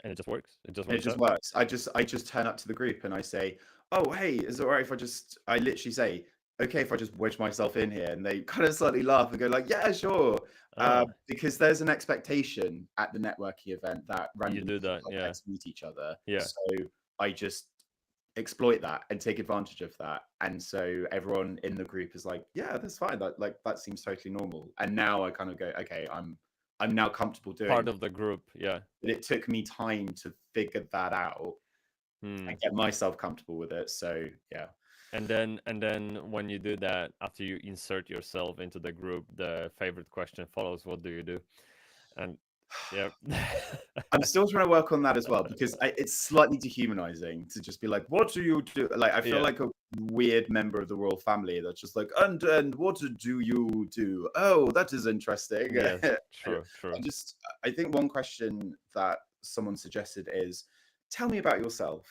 and it just works. It just It works just out. works. I just turn up to the group and I say, "Oh, hey, is it all right if I literally say, okay, if I just wedge myself in here?" And they kind of slightly laugh and go like, "Yeah, sure." Ah, Because there's an expectation at the networking event that you random do people that. are there Yeah. to meet each other. Yeah. So I just exploit that and take advantage of that. And so everyone in the group is like, "Yeah, that's fine. That seems totally normal." And now I kind of go, "Okay, I'm now comfortable doing Part that." of the group. Yeah. But it took me time to figure that out Hmm. and get myself comfortable with it. So yeah. And then when you do that, after you insert yourself into the group, the favorite question follows, what do you do? And yeah. I'm still trying to work on that as well because it's slightly dehumanizing to just be like, "What do you do?" Like I feel Yeah. like a weird member of the royal family that's just like, "And what do you do? Oh, that is interesting." Yes, I true, true. just I think one question that someone suggested is, "Tell me about yourself."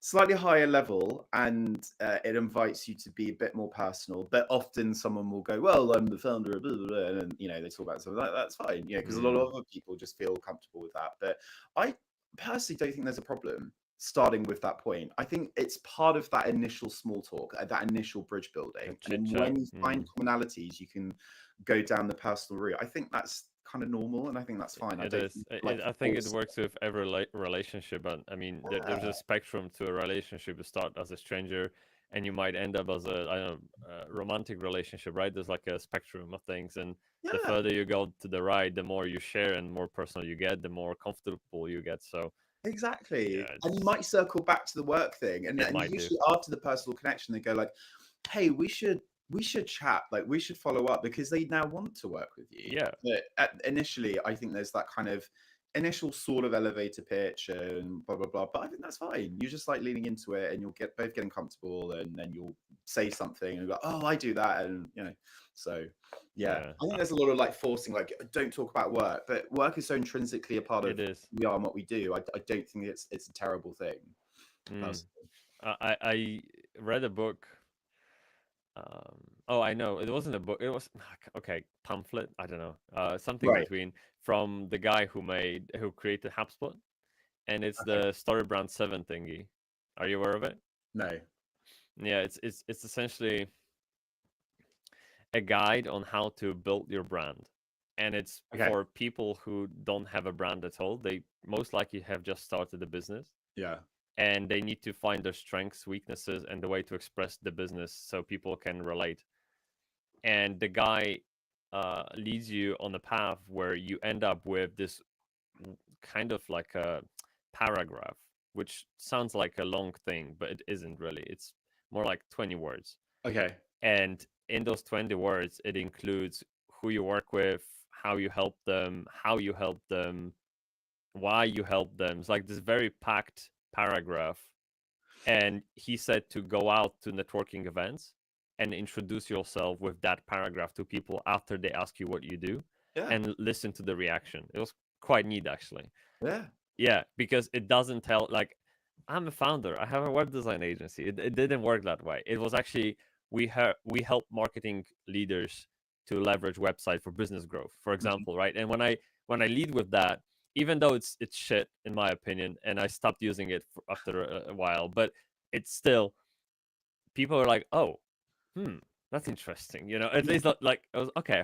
Slightly higher level, and it invites you to be a bit more personal. But often someone will go, "Well, I'm the founder of," blah, blah, blah, and they talk about something like that's fine, because a lot Mm, of other people just feel comfortable with that. But I personally don't think there's a problem starting with that point. I think it's part of that initial small talk, that initial bridge the building, and chit then chat. when you find commonalities, you can go down the personal route. I think that's kind of normal, and I think that's fine. I It don't is. think like I think it force works with every relationship, but I mean, there's a it. spectrum to a relationship. You start as a stranger, and you might end up as a, I don't know, romantic relationship, right? There's like a spectrum of things, and Yeah, the yeah. further you go to the right, the more you share and more personal you get, the more comfortable you get. So Exactly. yeah, And you it's might circle back to the work thing. And it and might do. usually after the personal connection, they go like, "Hey, we should chat, like we should follow up," because they now want to work with you. Yeah, But initially, I think there's that kind of initial sort of elevator pitch and blah blah blah. But I think that's fine. You're just like leaning into it and you'll get both getting comfortable and then you'll say something and go, "Oh, I do that," and so yeah, yeah, I think there's a lot of like forcing, like, don't talk about work, but work is so intrinsically a part of it is. who we are and what we do. I don't think it's a terrible thing, Mm. personally. I read a book. Oh, I know. It wasn't a book. It was okay, pamphlet. I don't know. Something Right. between from the guy who created HubSpot, and it's Okay. the StoryBrand 7 thingy. Are you aware of it? No. Yeah, it's essentially a guide on how to build your brand, and it's Okay. for people who don't have a brand at all. They most likely have just started a business, Yeah. and they need to find their strengths, weaknesses, and the way to express the business so people can relate. And the guy leads you on a path where you end up with this kind of like a paragraph, which sounds like a long thing, but it isn't really. It's more like 20 words. Okay. And in those 20 words, it includes who you work with, how you help them, why you help them. It's like this very packed paragraph. And he said to go out to networking events and introduce yourself with that paragraph to people after they ask you what you do Yeah. and listen to the reaction. It was quite neat, actually. Yeah. Yeah, because it doesn't tell, like, I'm a founder, I have a web design agency. It didn't work that way. It was actually, we help marketing leaders to leverage website for business growth, for Mhm. example, right? And when I lead with that, even though it's shit in my opinion, and I stopped using it after a while, but it's still, people are like, oh, that's interesting. At least not like I was okay.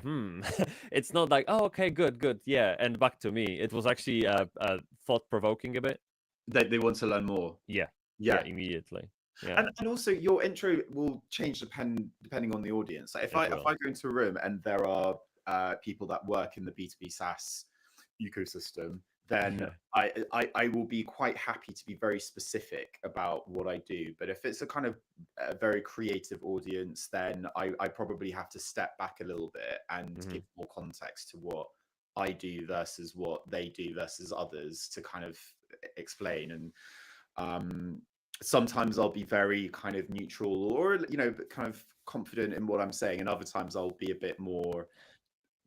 It's not like, oh, okay, good, good, yeah, and back to me. It was actually thought provoking a bit. They want to learn more. Yeah, yeah, Yeah. immediately. Yeah, And also your intro will change depending on the audience. Like it if will. I go into a room and there are people that work in the B2B SaaS ecosystem, then Yeah. I will be quite happy to be very specific about what I do. But if it's a kind of a very creative audience, then I probably have to step back a little bit and Hmm. give more context to what I do versus what they do versus others to kind of explain. And um, sometimes I'll be very kind of neutral or but kind of confident in what I'm saying, and other times I'll be a bit more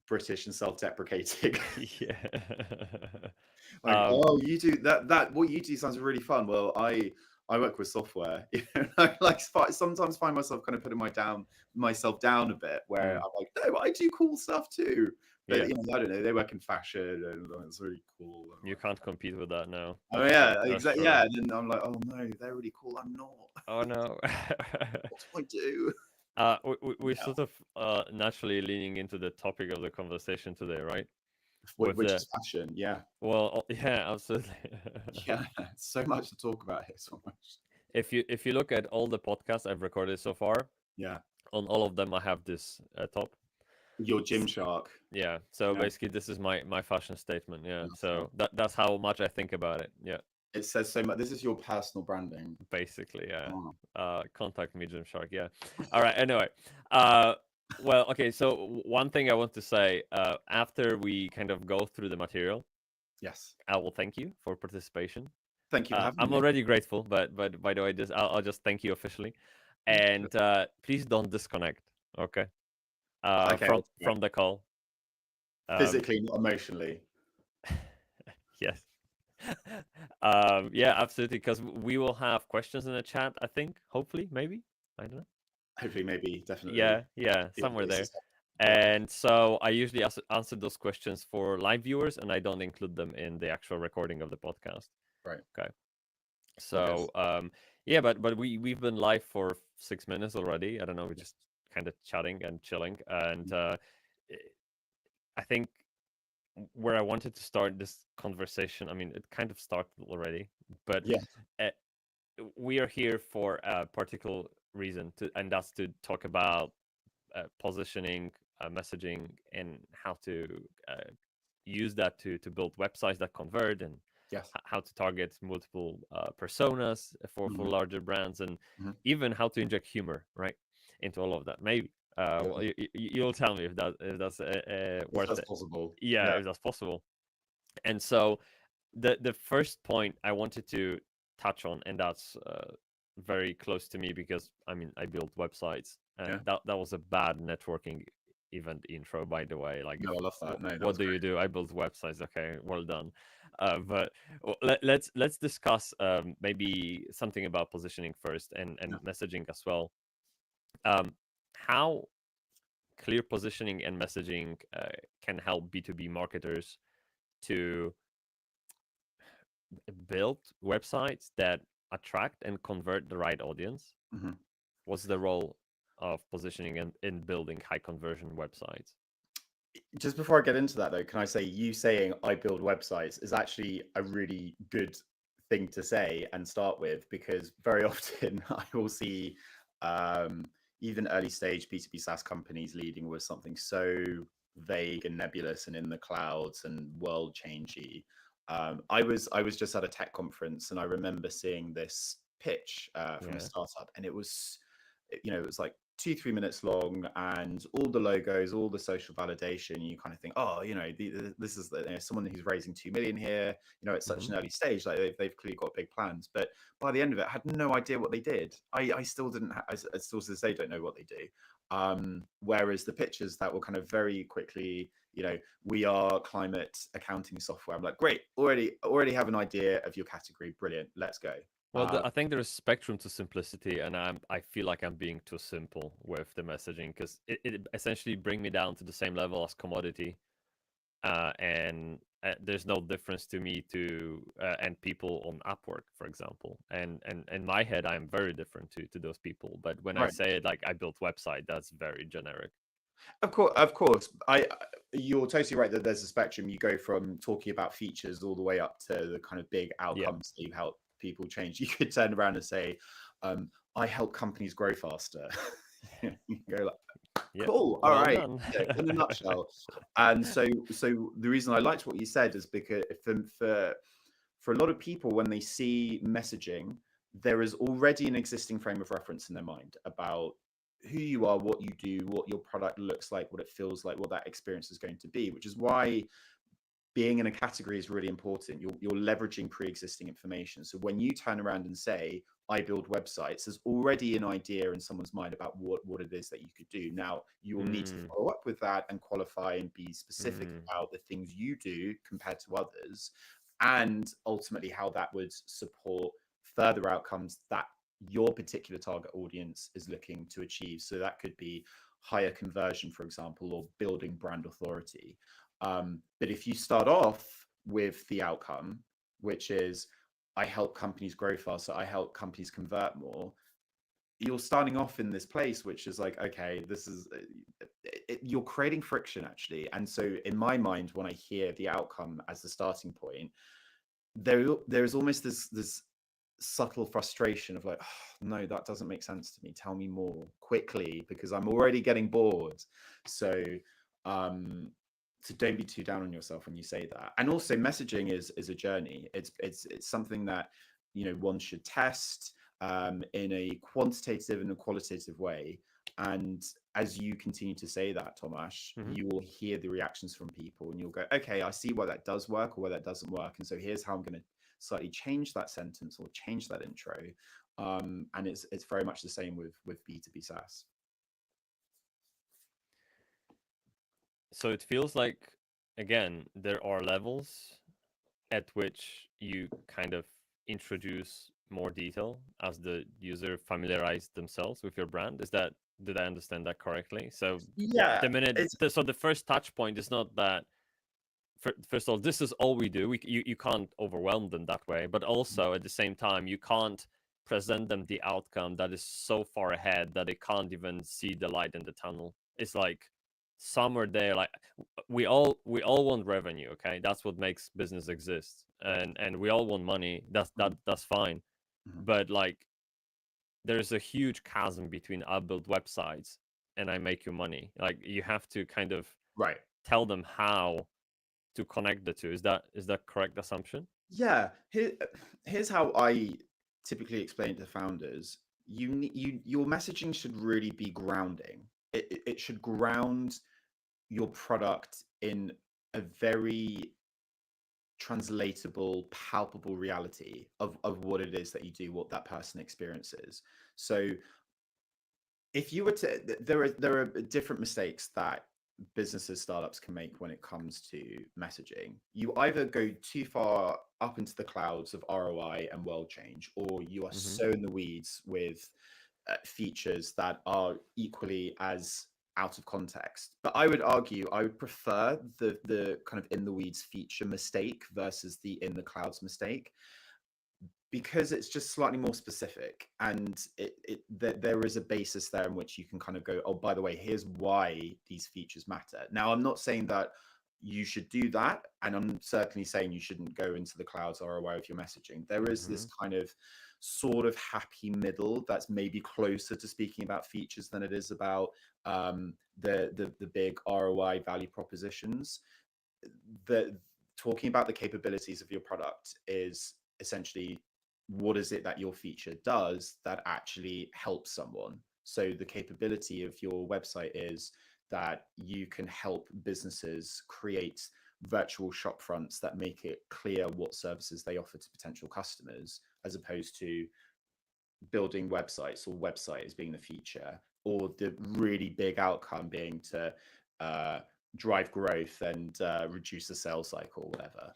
British and self-deprecating. Yeah. Like, um, "Oh, you do that what you do sounds really fun." Well, I work with software. I like sometimes find myself kind of putting myself down a bit, where mm, I'm like, "No, I do cool stuff too." But Yeah. you know, I don't know. They work in fashion, and like, it's really cool. And, You like, can't compete with that now. oh That's yeah, true. That's exactly. true. Yeah, and then I'm like, oh no, they're really cool. I'm not. Oh no. What do I do? We Yeah. sort of naturally leaning into the topic of the conversation today, right? With Which the is fashion. Yeah, well, yeah, absolutely. yeah. So much to talk about here. So much. If you look at all the podcasts I've recorded so far, Yeah. on all of them I have this top. Your Gymshark. Yeah. So Yeah. basically, this is my fashion statement. Yeah. That's So that's how much I think about it. Yeah. It says so much. This is your personal branding. Basically, yeah. Oh. Contact me, Gymshark. Yeah. All right. Anyway, well, okay. So one thing I want to say, after we kind of go through the material, Yes. I will thank you for participation. Thank you for having I'm me. already grateful, but by the way, I'll just thank you officially, and please don't disconnect. Okay. Okay. From the call. Physically, not emotionally. Yes. Yeah, absolutely. Because we will have questions in the chat. I think, hopefully, maybe. I don't know. Hopefully, maybe, definitely. Yeah, Yeah, somewhere this there. is- And so I usually answer those questions for live viewers, and I don't include them in the actual recording of the podcast. Right. Okay. So yeah, but we've been live for 6 minutes already. I don't know, we're just kind of chatting and chilling, and I think where I wanted to start this conversation, I mean, it kind of started already, but Yes. uh, we are here for a particular reason, and that's to talk about positioning, messaging, and how to use that to build websites that convert, and Yes. how to target multiple personas for Mhm. larger brands, and Mhm. even how to inject humor right into all of that. Maybe well, you'll tell me if that's worth That's it. possible. Yeah, if that's possible. And so the first point I wanted to touch on, and that's very close to me because I mean I build websites, and Yeah. that was a bad networking event intro, by the way. Like, No, I love that. No, that what was do you do? I build websites. Okay, well done. But let's discuss maybe something about positioning first, and Yeah. messaging as well. How clear positioning and messaging can help B2B marketers to build websites that attract and convert the right audience. Mhm. What's the role of positioning in building high conversion websites? Just before I get into that, though, can I say you saying I build websites is actually a really good thing to say and start with, because very often I will see even early stage B2B SaaS companies leading with something so vague and nebulous and in the clouds and world changey. I was just at a tech conference, and I remember seeing this pitch from a startup, and it was, it was like 2-3 minutes long, and all the logos, all the social validation. You kind of think, oh, this is someone who's raising 2 million here. It's such an early stage, like they've clearly got big plans. But by the end of it, I had no idea what they did. I still didn't. I still to this day don't know what they do. Whereas the pictures that were kind of very quickly, we are climate accounting software. I'm like, great, already have an idea of your category. Brilliant, let's go. Well, I think there's spectrum to simplicity, and I feel like I'm being too simple with the messaging, because it essentially bring me down to the same level as commodity, and there's no difference to me and people on Upwork, for example. And in my head, I'm very different to those people. But when I say it, like, I built website, that's very generic. Of course. You're totally right that there's a spectrum. You go from talking about features all the way up to the kind of big outcomes that you help people change. You could turn around and say, I help companies grow faster. You go like, cool, all right, in a nutshell. And so the reason I liked what you said is because for a lot of people, when they see messaging, there is already an existing frame of reference in their mind about who you are, what you do, what your product looks like, what it feels like, what that experience is going to be, which is why being in a category is really important. You're leveraging pre-existing information. So when you turn around and say, I build websites, there's already an idea in someone's mind about what it is that you could do. Now, you will need to follow up with that and qualify and be specific about the things you do compared to others, and ultimately how that would support further outcomes that your particular target audience is looking to achieve. So that could be higher conversion, for example, or building brand authority. But if you start off with the outcome, which is I help companies grow faster, I help companies convert more, you're starting off in this place, which is like, okay, this is you're creating friction actually. And so in my mind, when I hear the outcome as the starting point, there's almost this subtle frustration of like, oh, no, that doesn't make sense to me. Tell me more quickly because I'm already getting bored. So so don't be too down on yourself when you say that. And also messaging is a journey. It's something that, you know, one should test in a quantitative and a qualitative way. And as you continue to say that, Tomasz, you will hear the reactions from people and you'll go, okay, I see why that does work or why that doesn't work. And so here's how I'm going to slightly change that sentence or change that intro. And it's very much the same with B2B SaaS. So it feels like, again, there are levels at which you kind of introduce more detail as the user familiarized themselves with your brand. Did I understand that correctly? So yeah, so the first touch point is not that, first of all, this is all we do. You can't overwhelm them that way, but also at the same time, you can't present them the outcome that is so far ahead that they can't even see the light in the tunnel. It's like somewhere there, like we all want revenue, okay? That's what makes business exist, and we all want money. That's fine, but like there's a huge chasm between I build websites and I make you money. Like you have to kind of tell them how to connect the two. Is that correct assumption? Yeah. Here's how I typically explain to founders. Your messaging should really be grounding. It should ground your product in a very translatable, palpable reality of what it is that you do, what that person experiences. So if you were to, there are different mistakes that businesses, startups can make when it comes to messaging. You either go too far up into the clouds of ROI and world change, or you are so in the weeds with features that are equally as out of context. But I would argue I would prefer the kind of in the weeds feature mistake versus the in the clouds mistake, because it's just slightly more specific, and there is a basis there in which you can kind of go, oh, by the way, here's why these features matter. Now, I'm not saying that you should do that, and I'm certainly saying you shouldn't go into the clouds ROI with your messaging. There is this kind of sort of happy middle that's maybe closer to speaking about features than it is about the big ROI value propositions. Talking about the capabilities of your product is essentially, what is it that your feature does that actually helps someone? So the capability of your website is that you can help businesses create virtual shop fronts that make it clear what services they offer to potential customers, as opposed to building websites or website as being the feature, or the really big outcome being to drive growth and reduce the sales cycle, whatever.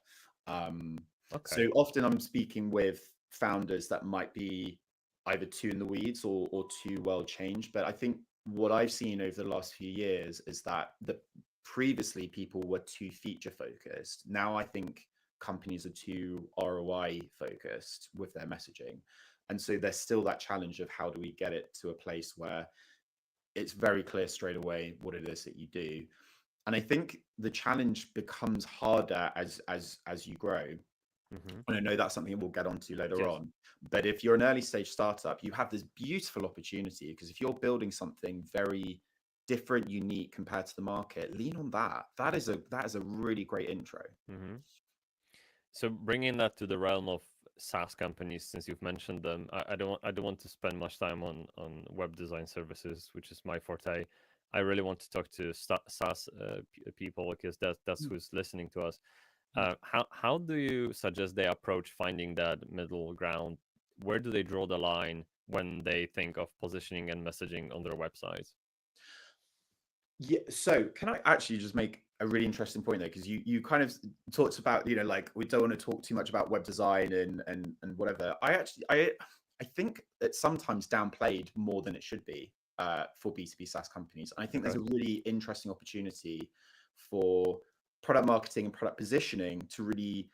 So often I'm speaking with founders that might be either too in the weeds or too well changed. But I think what I've seen over the last few years is that previously people were too feature focused. Now I think companies are too ROI focused with their messaging. And so there's still that challenge of how do we get it to a place where it's very clear straight away what it is that you do. And I think the challenge becomes harder as you grow. And I know that's something we'll get onto later on. But if you're an early stage startup, you have this beautiful opportunity, because if you're building something very different, unique compared to the market, lean on that. That is a really great intro. So bringing that to the realm of SaaS companies, since you've mentioned them, I don't want to spend much time on web design services, which is my forte. I really want to talk to SaaS people, because that's who's listening to us. How do you suggest they approach finding that middle ground? Where do they draw the line when they think of positioning and messaging on their websites? Yeah, so can I actually just make a really interesting point there? Because you kind of talked about, you know, like we don't want to talk too much about web design and whatever. I think it's sometimes downplayed more than it should be for B2B SaaS companies. And I think there's a really interesting opportunity for product marketing and product positioning to really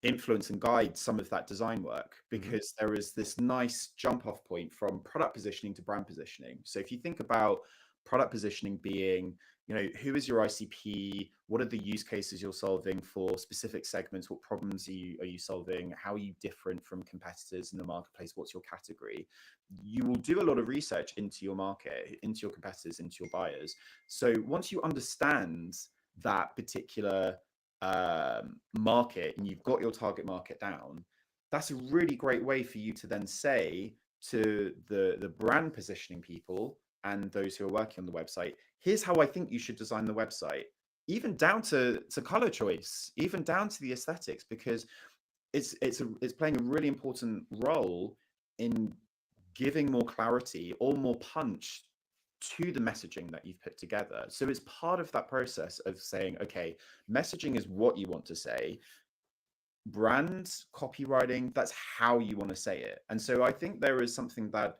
influence and guide some of that design work, because there is this nice jump off point from product positioning to brand positioning. So if you think about product positioning being, who is your ICP? What are the use cases you're solving for specific segments? What problems are you solving? How are you different from competitors in the marketplace? What's your category? You will do a lot of research into your market, into your competitors, into your buyers. So once you understand that particular market and you've got your target market down, that's a really great way for you to then say to the brand positioning people and those who are working on the website, here's how I think you should design the website, even down to color choice, even down to the aesthetics, because it's playing a really important role in giving more clarity or more punch to the messaging that you've put together. So it's part of that process of saying, okay, messaging is what you want to say. Brand copywriting, that's how you want to say it. And so I think there is something that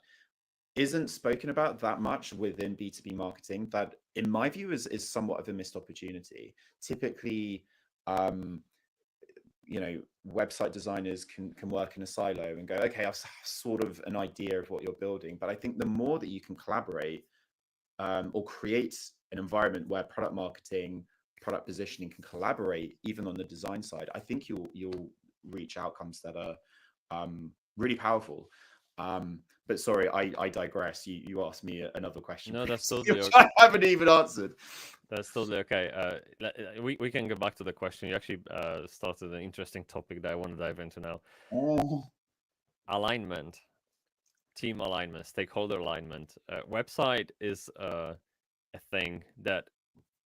isn't spoken about that much within B2B marketing that, in my view, is somewhat of a missed opportunity. Typically, website designers can work in a silo and go, okay, I've sort of an idea of what you're building. But I think the more that you can collaborate or create an environment where product marketing, product positioning can collaborate, even on the design side, I think you'll reach outcomes that are really powerful. But sorry, I digress. You asked me another question. No, that's totally which okay. I haven't even answered. That's totally okay. We can go back to the question. You actually started an interesting topic that I want to dive into now. Alignment, team alignment, stakeholder alignment. Website is a thing that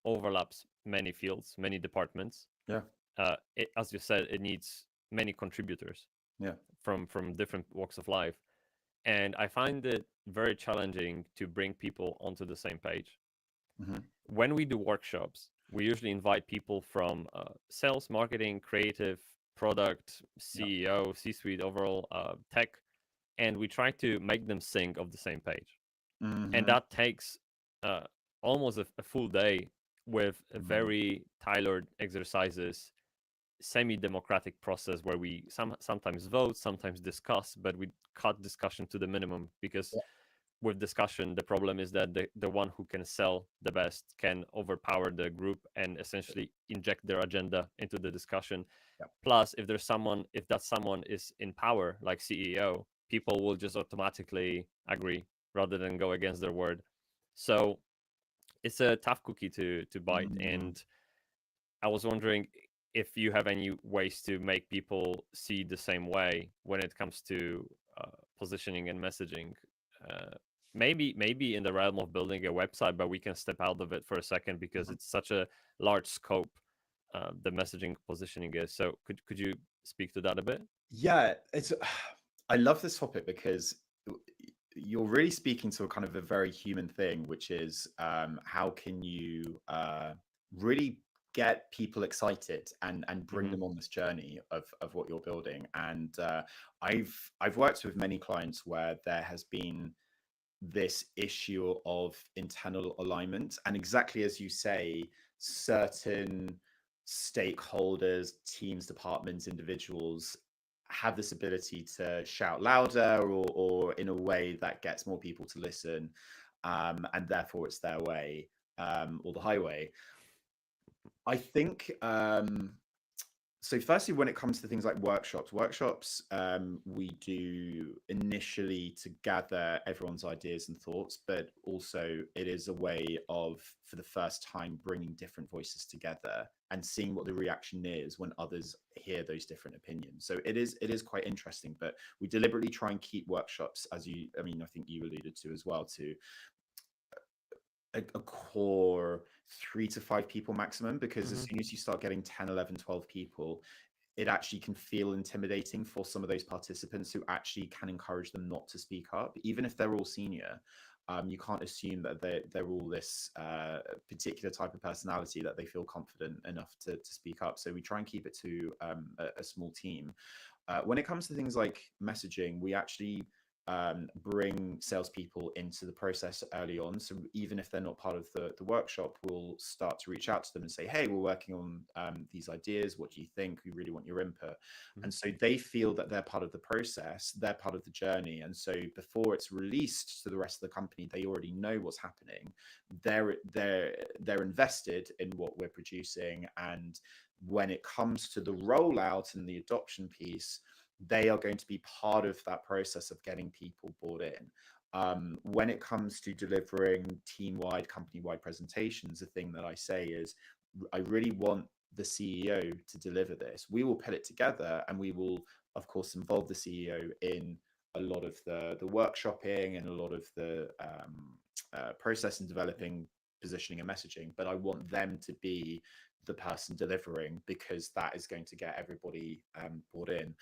overlaps many fields, many departments. Yeah. As you said, it needs many contributors. Yeah. From different walks of life. And I find it very challenging to bring people onto the same page. When we do workshops, we usually invite people from sales, marketing, creative, product, CEO, C-suite, overall tech, and we try to make them sing of the same page. And that takes almost a full day with very tailored exercises, semi-democratic process where we sometimes vote, sometimes discuss, but we cut discussion to the minimum, because with discussion, the problem is that the one who can sell the best can overpower the group and essentially inject their agenda into the discussion. Plus, if that someone is in power, like CEO, people will just automatically agree rather than go against their word. So it's a tough cookie to bite. And I was wondering if you have any ways to make people see the same way when it comes to positioning and messaging. Maybe in the realm of building a website, but we can step out of it for a second because it's such a large scope, the messaging positioning is. So could you speak to that a bit? Yeah, I love this topic because you're really speaking to a kind of a very human thing, which is how can you really get people excited and bring them on this journey of what you're building. And I've worked with many clients where there has been this issue of internal alignment, and exactly as you say, certain stakeholders, teams, departments, individuals have this ability to shout louder or in a way that gets more people to listen, and therefore it's their way or the highway. I think so firstly, when it comes to things like workshops, we do initially to gather everyone's ideas and thoughts, but also it is a way of, for the first time, bringing different voices together and seeing what the reaction is when others hear those different opinions. So it is quite interesting, but we deliberately try and keep workshops, I think you alluded to as well, to a core 3 to 5 people maximum, because as soon as you start getting 10, 11, 12 people, it actually can feel intimidating for some of those participants who actually can encourage them not to speak up, even if they're all senior. You can't assume that they're all this particular type of personality that they feel confident enough to speak up. So we try and keep it to a small team. When it comes to things like messaging, we actually bring salespeople into the process early on. So even if they're not part of the workshop, we'll start to reach out to them and say, hey, we're working on these ideas. What do you think? We really want your input. And so they feel that they're part of the process, they're part of the journey. And so before it's released to the rest of the company, they already know what's happening. They're invested in what we're producing. And when it comes to the rollout and the adoption piece, they are going to be part of that process of getting people bought in. When it comes to delivering team-wide, company-wide presentations, the thing that I say is, I really want the CEO to deliver this. We will put it together, and we will, of course, involve the CEO in a lot of the workshopping and a lot of the process and developing positioning and messaging. But I want them to be the person delivering, because that is going to get everybody bought in.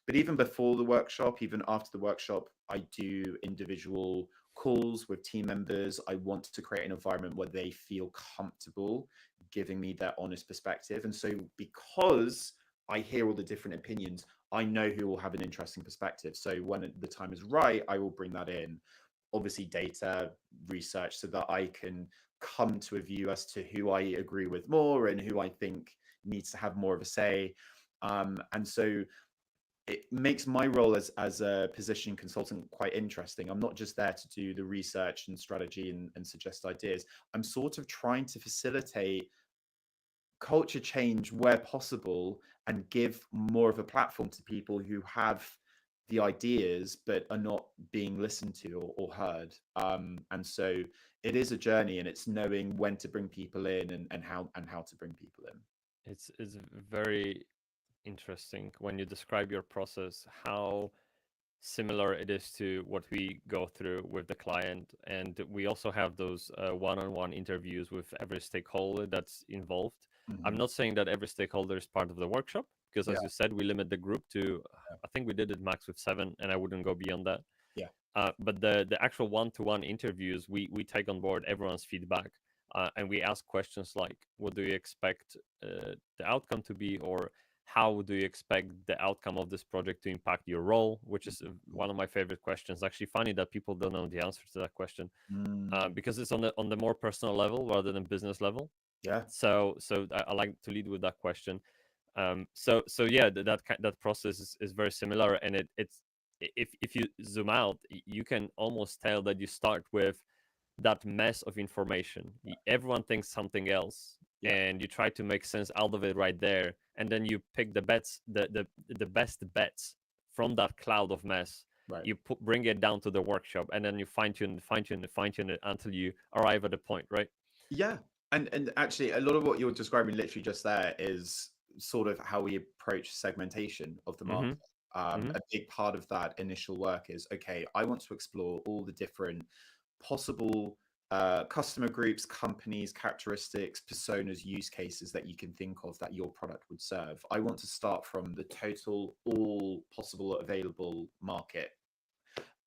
But even before the workshop, even after the workshop, I do individual calls with team members. I want to create an environment where they feel comfortable giving me their honest perspective. And so because I hear all the different opinions, I know who will have an interesting perspective. So when the time is right, I will bring that in. Obviously, data research, so that I can come to a view as to who I agree with more and who I think needs to have more of a say. And so it makes my role as a positioning consultant quite interesting. I'm not just there to do the research and strategy and suggest ideas. I'm sort of trying to facilitate culture change where possible and give more of a platform to people who have the ideas but are not being listened to or heard. And so it is a journey, and it's knowing when to bring people in and how to bring people in. It's very interesting when you describe your process, how similar it is to what we go through with the client. And we also have those one-on-one interviews with every stakeholder that's involved. I'm not saying that every stakeholder is part of the workshop, because as you said, we limit the group to, I think we did it max with 7, and I wouldn't go beyond that. But the actual one-to-one interviews, we take on board everyone's feedback, and we ask questions like, what do you expect the outcome to be, or how do you expect the outcome of this project to impact your role, which is one of my favorite questions. Actually, funny that people don't know the answer to that question, because it's on the more personal level rather than business level. So I like to lead with that question. So yeah, that process is very similar, and it's if you zoom out, you can almost tell that you start with that mess of information. Everyone thinks something else, and you try to make sense out of it right there, and then you pick the best bets from that cloud of mess. You bring it down to the workshop, and then you fine tune it until you arrive at a point, right? And actually, a lot of what you're describing literally just there is sort of how we approach segmentation of the market. A big part of that initial work is, okay, I want to explore all the different possible customer groups, companies, characteristics, personas, use cases that you can think of that your product would serve. I want to start from the total, all possible available market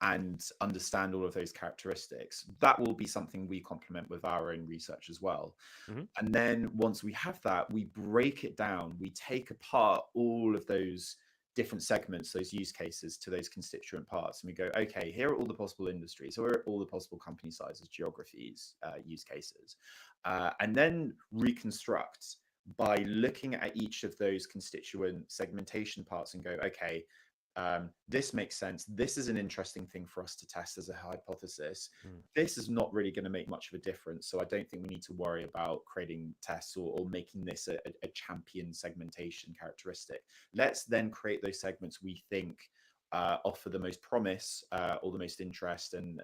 and understand all of those characteristics. That will be something we complement with our own research as well. And then once we have that, we break it down. We take apart all of those different segments, those use cases, to those constituent parts. And we go, okay, here are all the possible industries, here are all the possible company sizes, geographies, use cases. And then reconstruct by looking at each of those constituent segmentation parts and go, okay, this makes sense. This is an interesting thing for us to test as a hypothesis. This is not really going to make much of a difference. So I don't think we need to worry about creating tests or making this a champion segmentation characteristic. Let's then create those segments we think offer the most promise or the most interest, and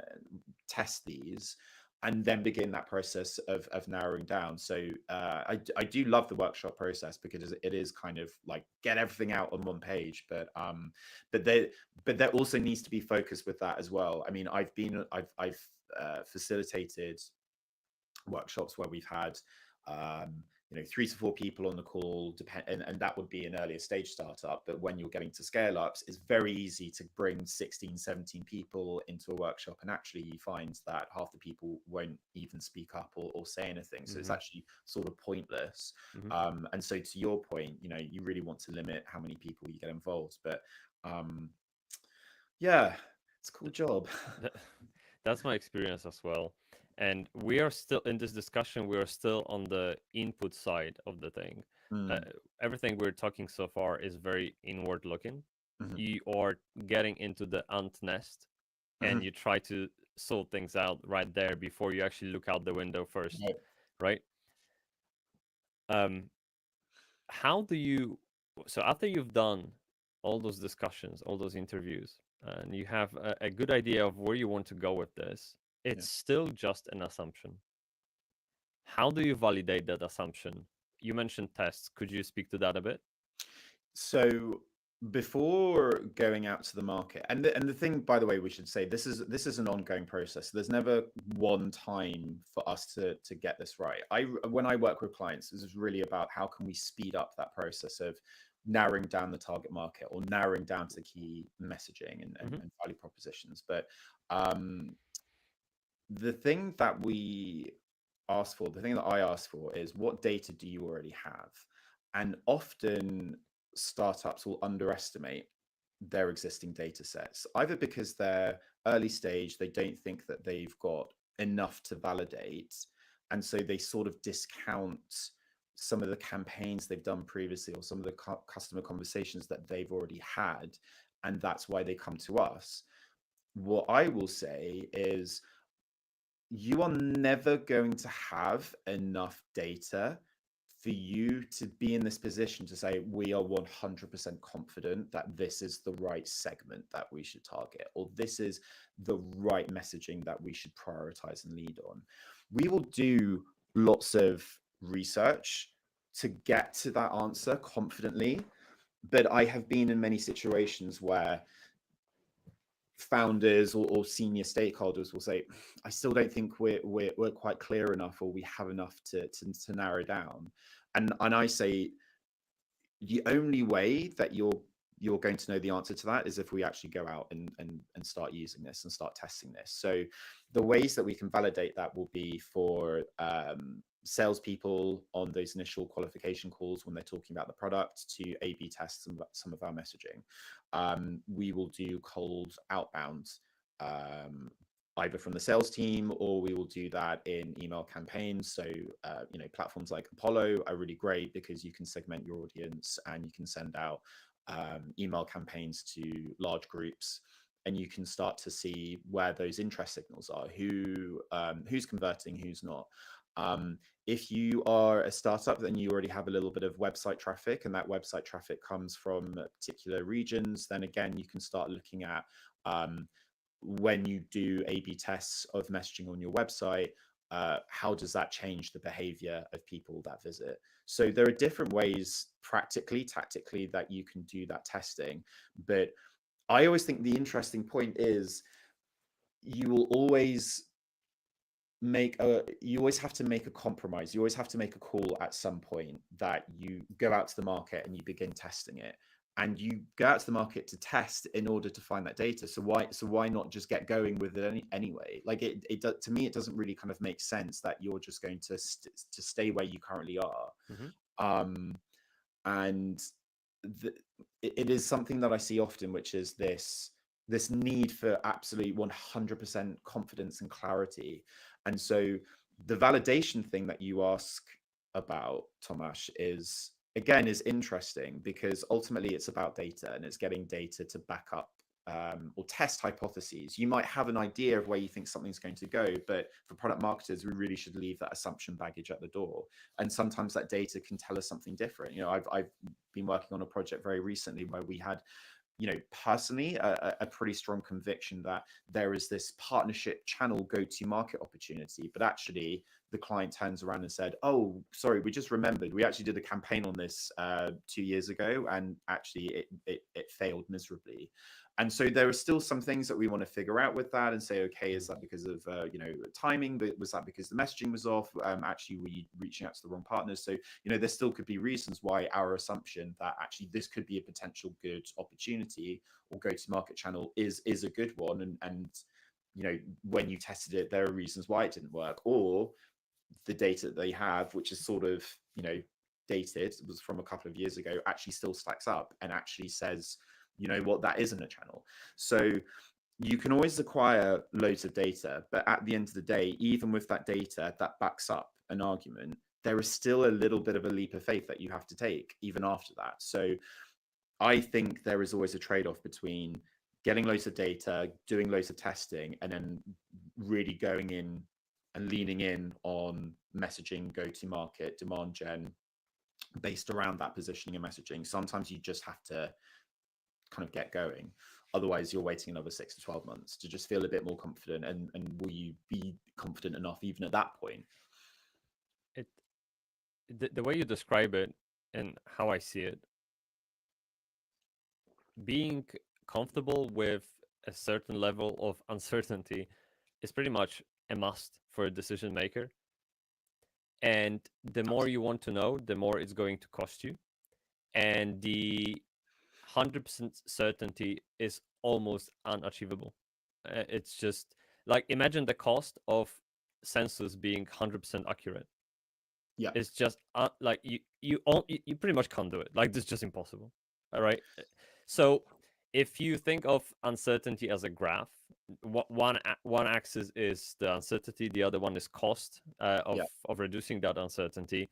test these, and then begin that process of narrowing down. So I do love the workshop process, because it is kind of like get everything out on one page, but there also needs to be focus with that as well. I mean, I've facilitated workshops where we've had 3 to 4 people on the call, and that would be an earlier stage startup. But when you're getting to scale ups, it's very easy to bring 16, 17 people into a workshop, and actually you find that half the people won't even speak up or say anything. So it's actually sort of pointless. And so to your point, you really want to limit how many people you get involved. But yeah, It's a cool job. That- That's my experience as well. And we are still in this discussion, we are still on the input side of the thing. Uh, Mm, Everything we're talking so far is very inward looking. mhm, You are getting into the ant nest and mhm. you try to sort things out right there before you actually look out the window first, Right. right? Um, how do you, so after you've done all those discussions, all those interviews, and you have a good idea of where you want to go with this, Yeah. it's still just an assumption. How do you validate that assumption? You mentioned tests. Could you speak to that a bit? So before going out to the market, and the thing, by the way, we should say this is an ongoing process. There's never one time for us to get this right. When I work with clients, this is really about how can we speed up that process of narrowing down the target market or narrowing down to key messaging Hmm. and value propositions. But um, the thing that we ask for, the thing that I ask for is what data do you already have? And often startups will underestimate their existing data sets, either because they're early stage, they don't think that they've got enough to validate. And so they sort of discount some of the campaigns they've done previously or some of the customer conversations that they've already had. And that's why they come to us. What I will say is, you are never going to have enough data for you to be in this position to say we are 100% confident that this is the right segment that we should target, or this is the right messaging that we should prioritize and lead on. We will do lots of research to get to that answer confidently, but I have been in many situations where founders or senior stakeholders will say, I still don't think we're quite clear enough, or we have enough to narrow down. And I say the only way that you're going to know the answer to that is if we actually go out and start using this and start testing this. So the ways that we can validate that will be for salespeople on those initial qualification calls when they're talking about the product to A/B test some of our messaging. We will do cold outbound, either from the sales team, or we will do that in email campaigns. So platforms like Apollo are really great because you can segment your audience and you can send out email campaigns to large groups, and you can start to see where those interest signals are, who's converting, who's not. If you are a startup, then you already have a little bit of website traffic, and that website traffic comes from particular regions. Then again, you can start looking at when you do A/B tests of messaging on your website, how does that change the behavior of people that visit? So there are different ways, practically, tactically, that you can do that testing. But I always think the interesting point is you will always you always have to make a compromise. You always have to make a call at some point that you go out to the market and you begin testing it. And you go out to the market to test in order to find that data. So why not just get going with it anyway? Like to me, it doesn't really kind of make sense that you're just going to stay where you currently are. Hmm. Um, and it is something that I see often, which is this need for absolute 100% confidence and clarity. And so the validation thing that you ask about, Tomasz, is interesting because ultimately it's about data, and it's getting data to back up or test hypotheses. You might have an idea of where you think something's going to go, but for product marketers, we really should leave that assumption baggage at the door. And sometimes that data can tell us something different. I've been working on a project very recently where we had, personally, a pretty strong conviction that there is this partnership channel go-to-market opportunity, but actually the client turns around and said, "Oh, sorry, we just remembered. We actually did a campaign on this 2 years ago, and actually it failed miserably." And so there are still some things that we want to figure out with that and say, okay, is that because of timing? But was that because the messaging was off? Actually, were you reaching out to the wrong partners? So there still could be reasons why our assumption that actually this could be a potential good opportunity or go-to-market channel is a good one. And when you tested it, there are reasons why it didn't work, or the data that they have, which is sort of dated, was from a couple of years ago, actually still stacks up and actually says, what, that isn't a channel. So you can always acquire loads of data, but at the end of the day, even with that data that backs up an argument, there is still a little bit of a leap of faith that you have to take even after that. So I think there is always a trade-off between getting loads of data, doing loads of testing, and then really going in and leaning in on messaging, go-to-market, demand gen, based around that positioning and messaging. Sometimes you just have to kind of get going. Otherwise, you're waiting another 6 to 12 months to just feel a bit more confident. And will you be confident enough even at that point? It the way you describe it and how I see it, being comfortable with a certain level of uncertainty is pretty much a must for a decision maker. And the more you want to know, the more it's going to cost you. And the 100% certainty is almost unachievable. It's just like, imagine the cost of census being 100% accurate. Yeah. It's just like you pretty much can't do it. Like, this is just impossible. All right. So if you think of uncertainty as a graph, one axis is the uncertainty, the other one is cost of reducing that uncertainty.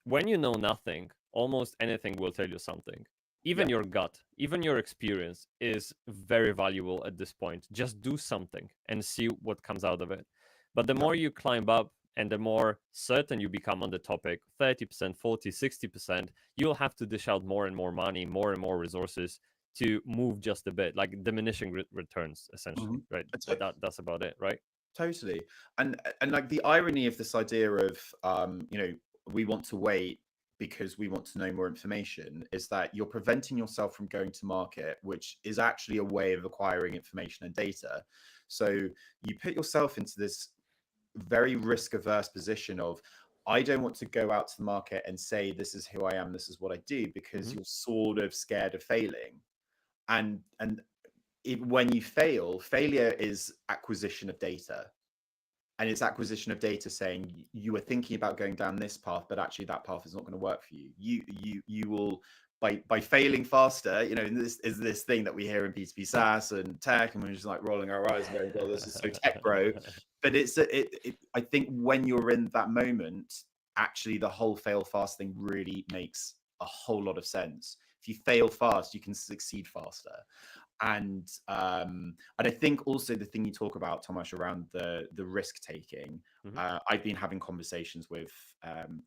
When you know nothing, almost anything will tell you something. Even your gut, even your experience is very valuable at this point. Just do something and see what comes out of it. But the more you climb up and the more certain you become on the topic, 30%, 40, 60%, you'll have to dish out more and more money, more and more resources to move just a bit, like diminishing returns, essentially, right? That's about it, right? Totally. And like the irony of this idea of, we want to wait because we want to know more information is that you're preventing yourself from going to market, which is actually a way of acquiring information and data. So you put yourself into this very risk averse position of, I don't want to go out to the market and say, this is who I am, this is what I do, because you're sort of scared of failing. And when you failure is acquisition of data. And it's acquisition of data saying you were thinking about going down this path, but actually that path is not going to work for you. You will, by failing faster, this is this thing that we hear in B2B SaaS and tech, and we're just like rolling our eyes and going, "Oh, this is so tech bro." But I think when you're in that moment, actually the whole fail fast thing really makes a whole lot of sense. If you fail fast, you can succeed faster. And I think also the thing you talk about, Tomasz, around the risk taking, I've been having conversations with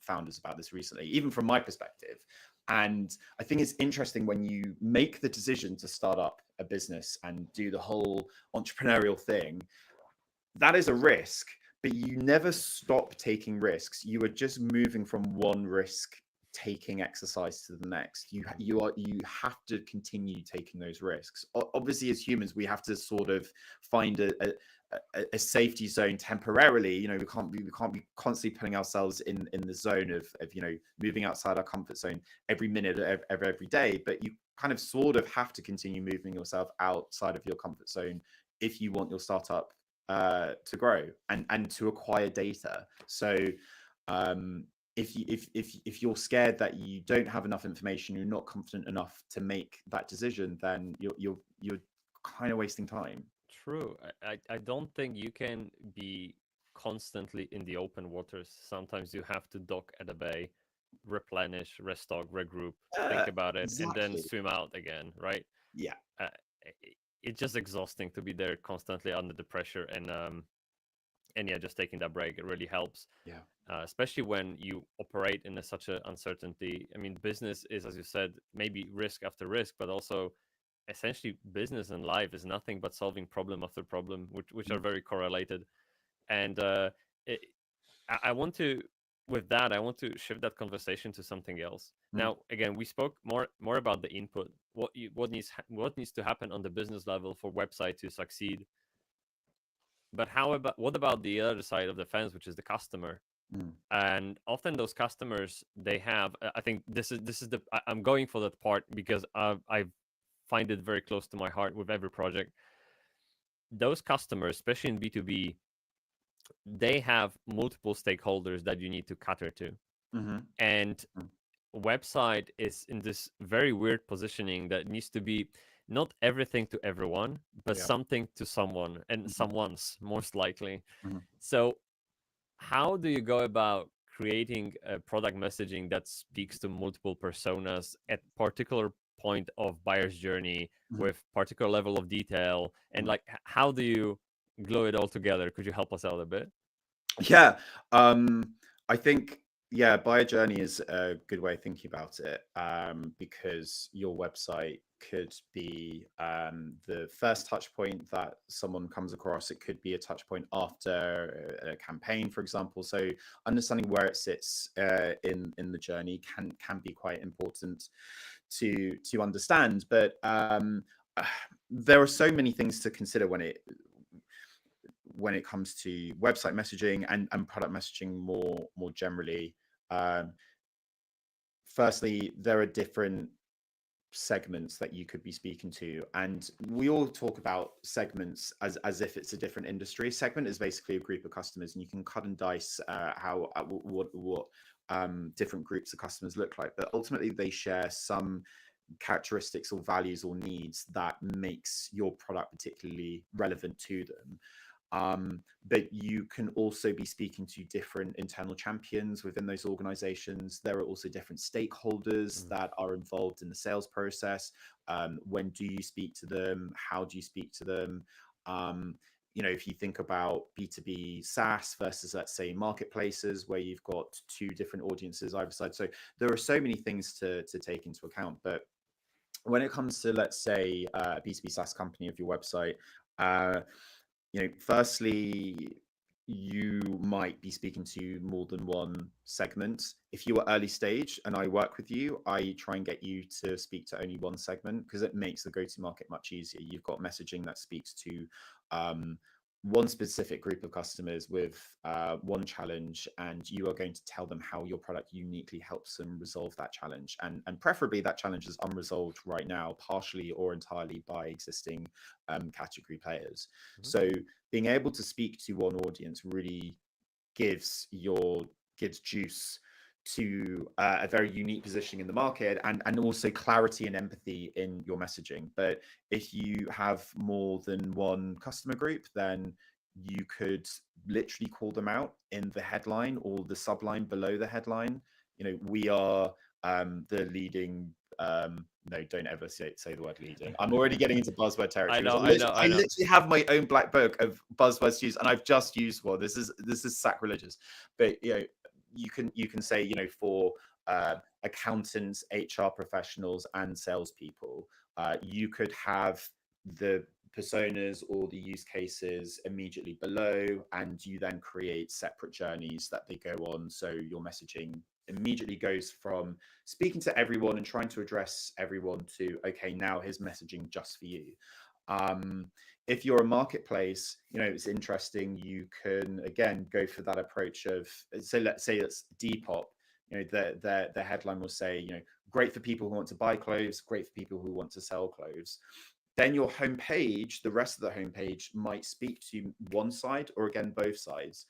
founders about this recently, even from my perspective. And I think it's interesting when you make the decision to start up a business and do the whole entrepreneurial thing, that is a risk, but you never stop taking risks. You are just moving from one risk taking exercise to the next. You have to continue taking those risks. Obviously, as humans, we have to sort of find a safety zone temporarily. We can't be constantly putting ourselves in the zone of moving outside our comfort zone every minute of every day. But you kind of sort of have to continue moving yourself outside of your comfort zone if you want your startup to grow and to acquire data. So if you're scared that you don't have enough information, you're not confident enough to make that decision, then you're kind of wasting time. True. I don't think you can be constantly in the open waters. Sometimes you have to dock at a bay, replenish, restock, regroup, think about it, and then swim out again, right? Yeah. It's just exhausting to be there constantly under the pressure, and yeah, just taking that break, it really helps. Yeah. Especially when you operate in such an uncertainty. I mean, business is, as you said, maybe risk after risk, but also essentially business and life is nothing but solving problem after problem, which are very correlated. And I want to, with that, I want to shift that conversation to something else. Now, again, we spoke more about the input, what needs to happen on the business level for website to succeed. But what about the other side of the fence, which is the customer? And often those customers, they have, I think I'm going for that part because I find it very close to my heart with every project. Those customers, especially in B2B, they have multiple stakeholders that you need to cater to. And website is in this very weird positioning that needs to be, not everything to everyone, but Yeah. something to someone, and Mhm, someone's most likely. mhm. So how do you go about creating a product messaging that speaks to multiple personas at particular point of buyer's journey Mhm, with particular level of detail, and mhm. like how do you glue it all together? Could you help us out a bit? Yeah, I think buyer journey is a good way of thinking about it, because your website could be the first touch point that someone comes across. It could be a touch point after a campaign, for example. So understanding where it sits in the journey can be quite important to understand. But there are so many things to consider when it comes to website messaging and product messaging more generally. Um, Firstly, there are different segments that you could be speaking to, and we all talk about segments as if it's a different industry. Segment is basically a group of customers, and you can cut and dice how what different groups of customers look like, but ultimately they share some characteristics or values or needs that makes your product particularly relevant to them. But you can also be speaking to different internal champions within those organizations. There are also different stakeholders Mm. that are involved in the sales process. When do you speak to them? How do you speak to them? Um, if you think about B2B SaaS versus, let's say, marketplaces where you've got two different audiences either side. So there are so many things to take into account. But when it comes to, let's say, a B2B SaaS company of your website, uh, firstly, you might be speaking to more than one segment. If you are early stage and I work with you, I try and get you to speak to only one segment because it makes the go-to-market much easier. You've got messaging that speaks to um, one specific group of customers with one challenge, and you are going to tell them how your product uniquely helps them resolve that challenge. And preferably that challenge is unresolved right now, partially or entirely by existing category players. Mhm. So being able to speak to one audience really gives juice to a very unique positioning in the market, and also clarity and empathy in your messaging. But if you have more than one customer group, then you could literally call them out in the headline or the subline below the headline. We are the leading no, don't ever say the word leading. I'm already getting into buzzword I territory. know, I I know, I know. literally have my own black book of buzzwords to use, and I've just used one. This is sacrilegious. But you can say, for accountants, HR professionals, and salespeople, you could have the personas or the use cases immediately below, and you then create separate journeys that they go on. So your messaging immediately goes from speaking to everyone and trying to address everyone to, okay, now here's messaging just for you. Um, if you're a marketplace, it's interesting. You can again go for that approach of, so let's say it's Depop. The headline will say, great for people who want to buy clothes, great for people who want to sell clothes. Then your homepage, the rest of the homepage might speak to one side or again both sides.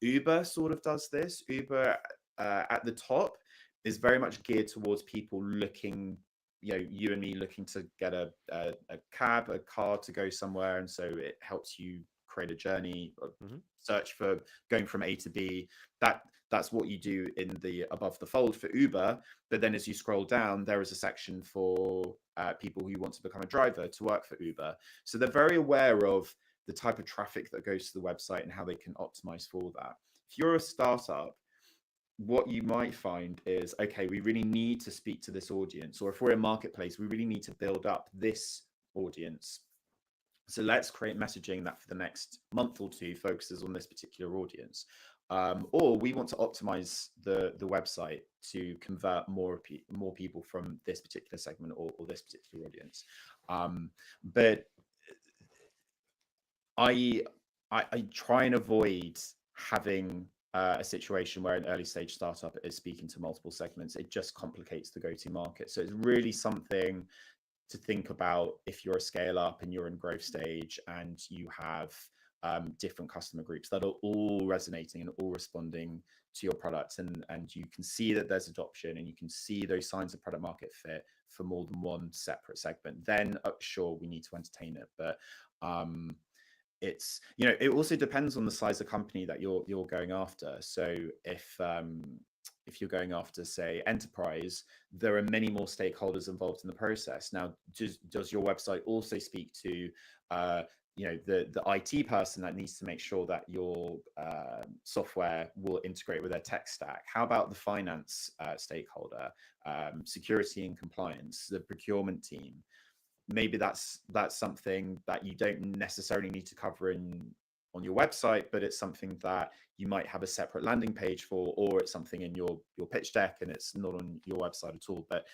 Uber sort of does this. Uber at the top is very much geared towards people looking, you and me looking to get a cab, a car to go somewhere, and so it helps you create a journey, Mhm. search for going from A to B. That's what you do in the above the fold for Uber. But then as you scroll down, there is a section for people who want to become a driver to work for Uber. So they're very aware of the type of traffic that goes to the website and how they can optimize for that. If you're a startup, what you might find is, okay, we really need to speak to this audience, or if we're a marketplace, we really need to build up this audience. So let's create messaging that for the next month or two focuses on this particular audience. Or we want to optimize the website to convert more people from this particular segment or this particular audience. But I, I try and avoid having a situation where an early stage startup is speaking to multiple segments. It just complicates the go to market. So it's really something to think about if you're a scale up and you're in growth stage and you have different customer groups that are all resonating and all responding to your product, and you can see that there's adoption and you can see those signs of product market fit for more than one separate segment, then sure, we need to entertain it. But it's, you know, it also depends on the size of company that you're going after. So if you're going after, say, enterprise, there are many more stakeholders involved in the process. Now, does your website also speak to you know, the IT person that needs to make sure that your software will integrate with their tech stack? How about the finance stakeholder, security and compliance, the procurement team? Maybe that's something that you don't necessarily need to cover on your website, but it's something that you might have a separate landing page for, or it's something in your pitch deck and it's not on your website at all. But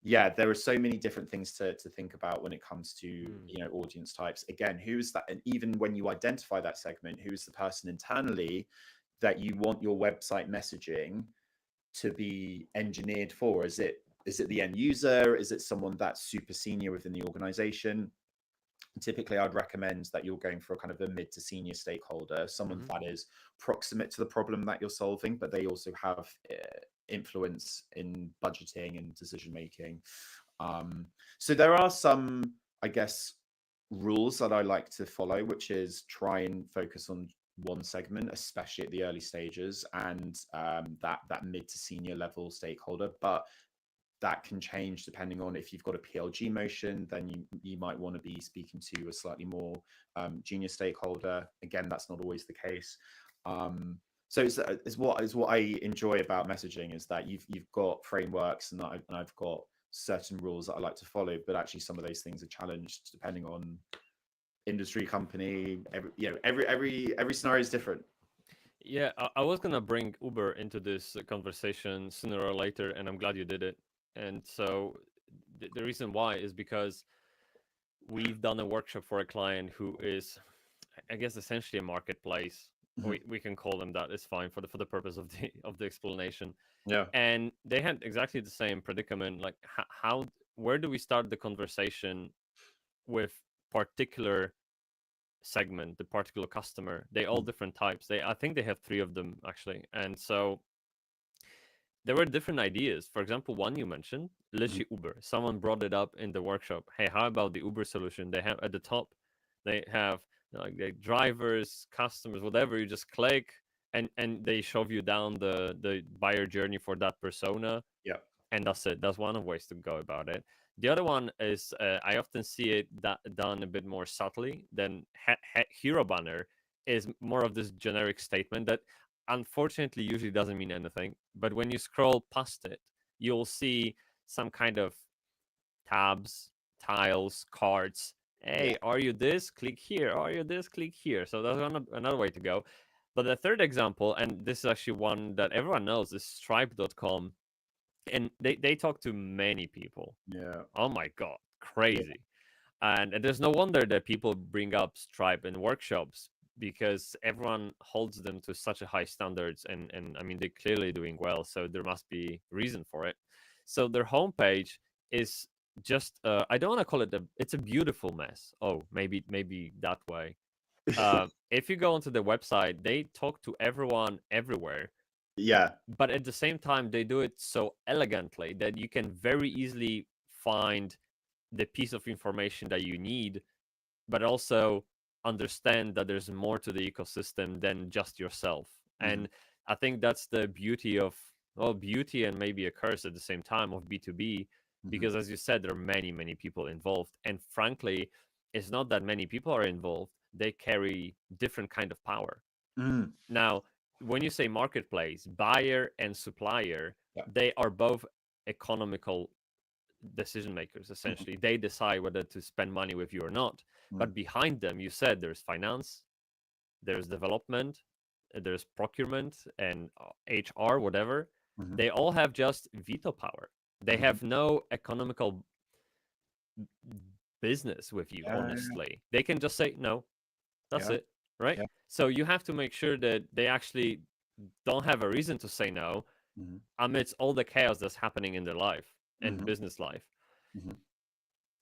yeah, there are so many different things to think about when it comes to, you know, audience types. Again, who's that? And even when you identify that segment, who's the person internally that you want your website messaging to be engineered for? Is it the end user? Is it someone that's super senior within the organization? Typically, I'd recommend that you're going for a kind of a mid to senior stakeholder, someone that is proximate to the problem that you're solving, but they also have influence in budgeting and decision making. So there are some, I guess, rules that I like to follow, which is try and focus on one segment, especially at the early stages, and that mid to senior level stakeholder. But that can change depending on if you've got a PLG motion, then you might want to be speaking to a slightly more junior stakeholder. Again, that's not always the case. So it's what I enjoy about messaging, is that you've got frameworks and I've got certain rules that I like to follow, but actually some of those things are challenged depending on industry, company. Every scenario is different. Yeah, I was gonna bring Uber into this conversation sooner or later, and I'm glad you did it. And so the reason why is because we've done a workshop for a client who is, I guess, essentially a marketplace. We can call them that. It's fine for the purpose of the explanation. Yeah. And they had exactly the same predicament. Like, where do we start the conversation with particular segment, the particular customer? They all different types. I think they have 3 of them actually. And so there were different ideas. For example, one you mentioned, literally Uber. Someone brought it up in the workshop. Hey, how about the Uber solution? They have at the top, they have like the drivers, customers, whatever. You just click and they shove you down the buyer journey for that persona. Yeah. And that's it. That's one of ways to go about it. The other one is I often see it done a bit more subtly than Hero Banner is more of this generic statement that unfortunately usually doesn't mean anything. But when you scroll past it, you'll see some kind of tabs, tiles, cards. Hey, are you this? Click here. Are you this? Click here. So that's another way to go. But the third example, and this is actually one that everyone knows, is Stripe.com. And they talk to many people. Yeah. Oh my God, crazy. Yeah. And there's no wonder that people bring up Stripe in workshops, because everyone holds them to such a high standards, and I mean, they're clearly doing well, so there must be reason for it. So their homepage is just I don't want to call it it's a beautiful mess. Oh, maybe that way. If you go onto the website, they talk to everyone everywhere. Yeah. But at the same time, they do it so elegantly that you can very easily find the piece of information that you need, but also understand that there's more to the ecosystem than just yourself. And I think that's the beauty of, well, beauty and maybe a curse at the same time of B2B, because as you said, there are many, many people involved. And frankly, it's not that many people are involved. They carry different kind of power. Now, when you say marketplace, buyer and supplier, they are both economical decision makers, essentially. They decide whether to spend money with you or not. But behind them, you said there's finance, there's development, there's procurement, and HR, whatever. They all have just veto power. They have no economical business with you, honestly. They can just say, no, that's it, right? So you have to make sure that they actually don't have a reason to say no amidst all the chaos that's happening in their life and business life.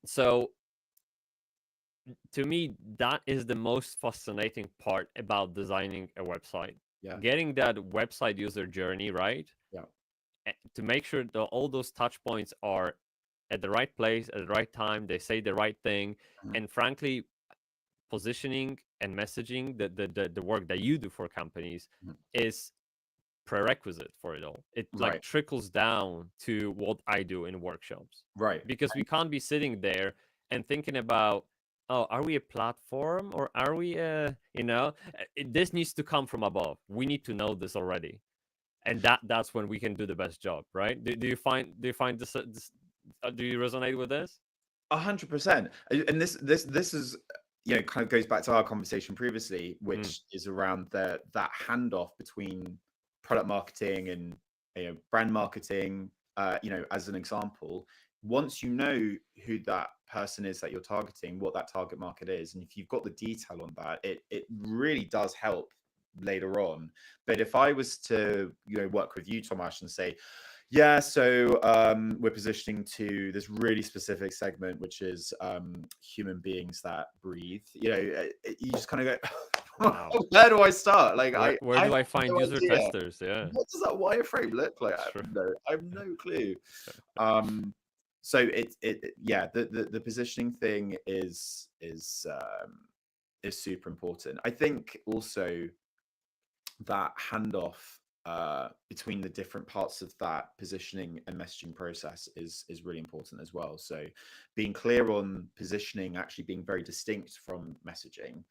So to me, that is the most fascinating part about designing a website. Yeah. Getting that website user journey right, Yeah. to make sure that all those touch points are at the right place at the right time, they say the right thing, Mhm. and frankly, positioning and messaging, the work that you do for companies Mhm. is prerequisite for it all. It like Right. trickles down to what I do in workshops, Right. because we can't be sitting there and thinking about, oh, are we a platform or are we a, this needs to come from above. We need to know this already, and that's when we can do the best job, right? Do you find this do you resonate with this? 100%. And this is, kind of goes back to our conversation previously, Mm, which is around that handoff between product marketing and brand marketing. As an example, once you know who that person is that you're targeting, what that target market is, and if you've got the detail on that, it really does help later on. But if I was to work with you, Tomasz, and say, yeah, so we're positioning to this really specific segment, which is human beings that breathe. You just kind of go, wow. where do I start? Like, Where I do have I find no user idea. testers? Yeah, What does that wireframe look like? sure. I have no clue. So yeah, the positioning thing is super important. I think also that handoff between the different parts of that positioning and messaging process is really important as well. So being clear on positioning, actually being very distinct from messaging.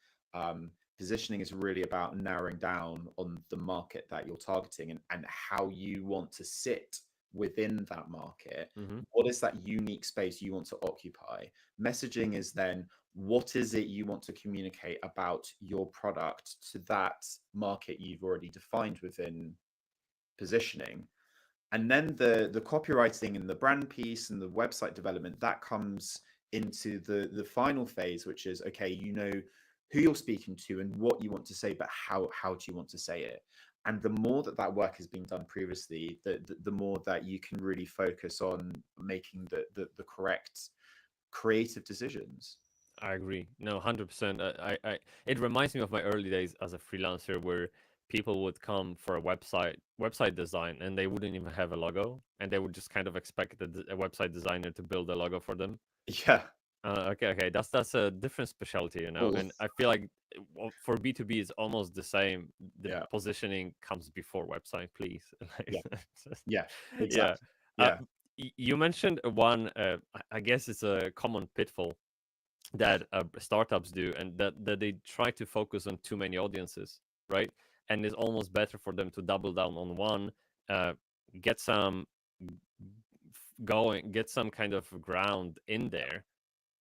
Positioning is really about narrowing down on the market that you're targeting, and how you want to sit within that market. Hmm. What is that unique space you want to occupy? Messaging is then, what is it you want to communicate about your product to that market you've already defined within positioning? And then the copywriting and the brand piece and the website development, that comes into the final phase, which is, okay, who you're speaking to and what you want to say, but how do you want to say it? And the more that work has been done previously, the more that you can really focus on making the correct creative decisions. I agree. No, 100%. It reminds me of my early days as a freelancer, where people would come for a website design, and they wouldn't even have a logo, and they would just kind of expect a website designer to build a logo for them. Yeah. Okay. That's a different specialty, Cool. and I feel like for B2B it's almost the same. The Yeah. positioning comes before website, please. Yeah. Like, Yeah. yeah. Exactly. Uh, Yeah. you mentioned one. I guess it's a common pitfall that startups do, and that they try to focus on too many audiences, right? And it's almost better for them to double down on one, uh, get some get some kind of ground in there,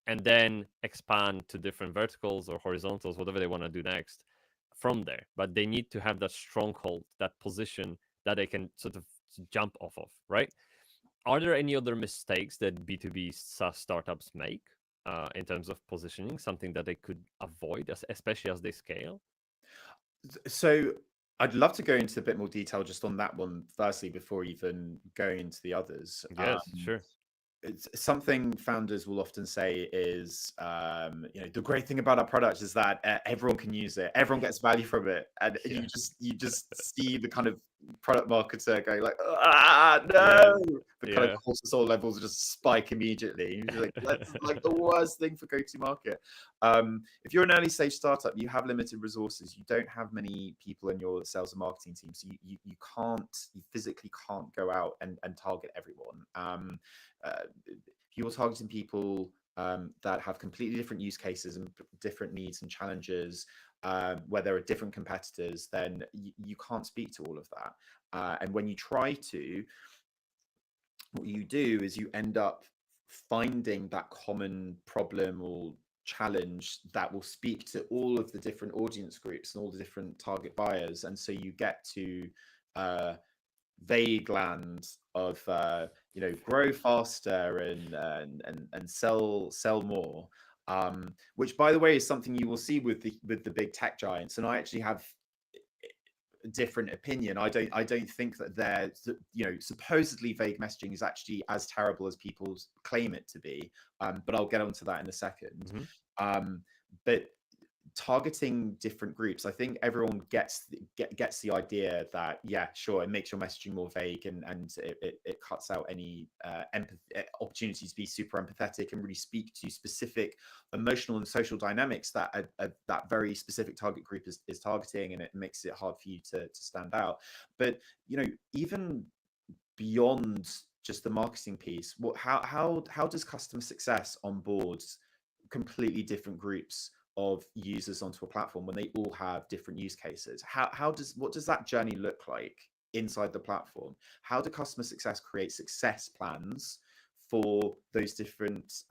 and then expand to different verticals or horizontals, whatever they want to do next from there. But they need to have that stronghold, that position that they can sort of jump off of, right? Are there any other mistakes that B2B SaaS startups make in terms of positioning, something that they could avoid, especially as they scale? So I'd love to go into a bit more detail just on that one, firstly, before even going into the others. Yes, sure. It's something founders will often say is, the great thing about our product is that everyone can use it, everyone gets value from it, and Yeah. you just see the kind of product marketer going like, Yeah. no, the kind of Yeah. cortisol levels just spike immediately. You're like, that's like the worst thing for go-to-market. If you're an early stage startup, you have limited resources, you don't have many people in your sales and marketing team, so you physically can't go out and target everyone. If you're targeting people that have completely different use cases and different needs and challenges, where there are different competitors, then you can't speak to all of that. And when you try to, what you do is you end up finding that common problem or challenge that will speak to all of the different audience groups and all the different target buyers. And so you get to vague land of grow faster and sell more, which, by the way, is something you will see with the big tech giants. And I actually have different opinion. I don't think that their, you know, supposedly vague messaging is actually as terrible as people claim it to be. But I'll get onto that in a second. Mhm. But targeting different groups, I think everyone gets the idea that, yeah, sure, it makes your messaging more vague, and it cuts out any opportunities to be super empathetic and really speak to specific emotional and social dynamics that that very specific target group is targeting, and it makes it hard for you to stand out. But you know, even beyond just the marketing piece, how does customer success onboard completely different groups of users onto a platform when they all have different use cases? What does that journey look like inside the platform? How do customer success create success plans for those different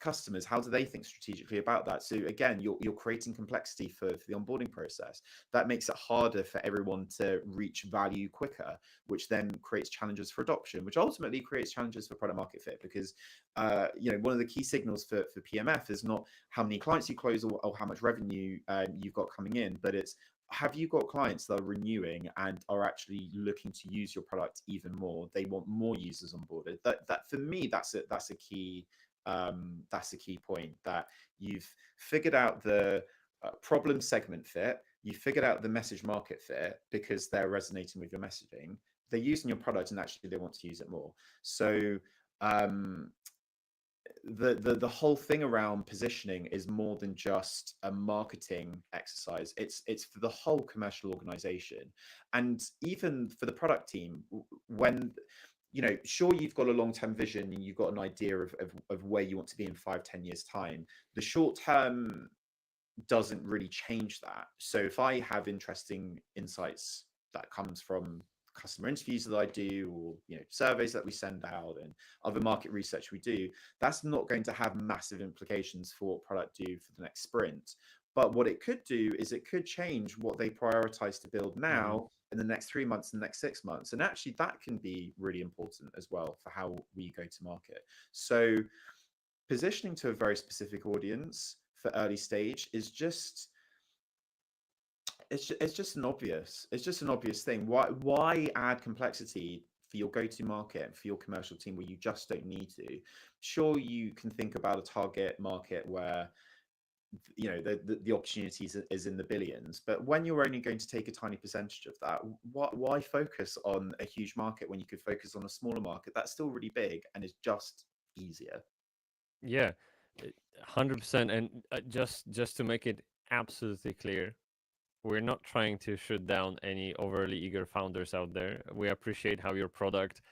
customers? How do they think strategically about that? So again, you're creating complexity for the onboarding process. That makes it harder for everyone to reach value quicker, which then creates challenges for adoption, which ultimately creates challenges for product market fit. Because you know, one of the key signals for PMF is not how many clients you close, or how much revenue you've got coming in, but it's, have you got clients that are renewing and are actually looking to use your product even more? They want more users onboarded. That for me, that's a key point, that you've figured out the problem segment fit, you figured out the message market fit because they're resonating with your messaging, they're using your product, and actually they want to use it more. So the whole thing around positioning is more than just a marketing exercise. It's for the whole commercial organization, and even for the product team. When, you know, sure, you've got a long-term vision and you've got an idea of where you want to be in 5-10 years time, the short term doesn't really change that. So if I have interesting insights that comes from customer interviews that I do, or, you know, surveys that we send out and other market research we do, that's not going to have massive implications for what product do for the next sprint. But what it could do is it could change what they prioritize to build now in the next 3 months and the next 6 months. And actually that can be really important as well for how we go to market. So positioning to a very specific audience for early stage is just, it's just an obvious thing. Why add complexity for your go-to market, for your commercial team, where you just don't need to? Sure, you can think about a target market where, you know, the opportunities is in the billions, but when you're only going to take a tiny percentage of that, why focus on a huge market when you could focus on a smaller market that's still really big and is just easier? Yeah, 100%. And just to make it absolutely clear, we're not trying to shoot down any overly eager founders out there. We appreciate how your product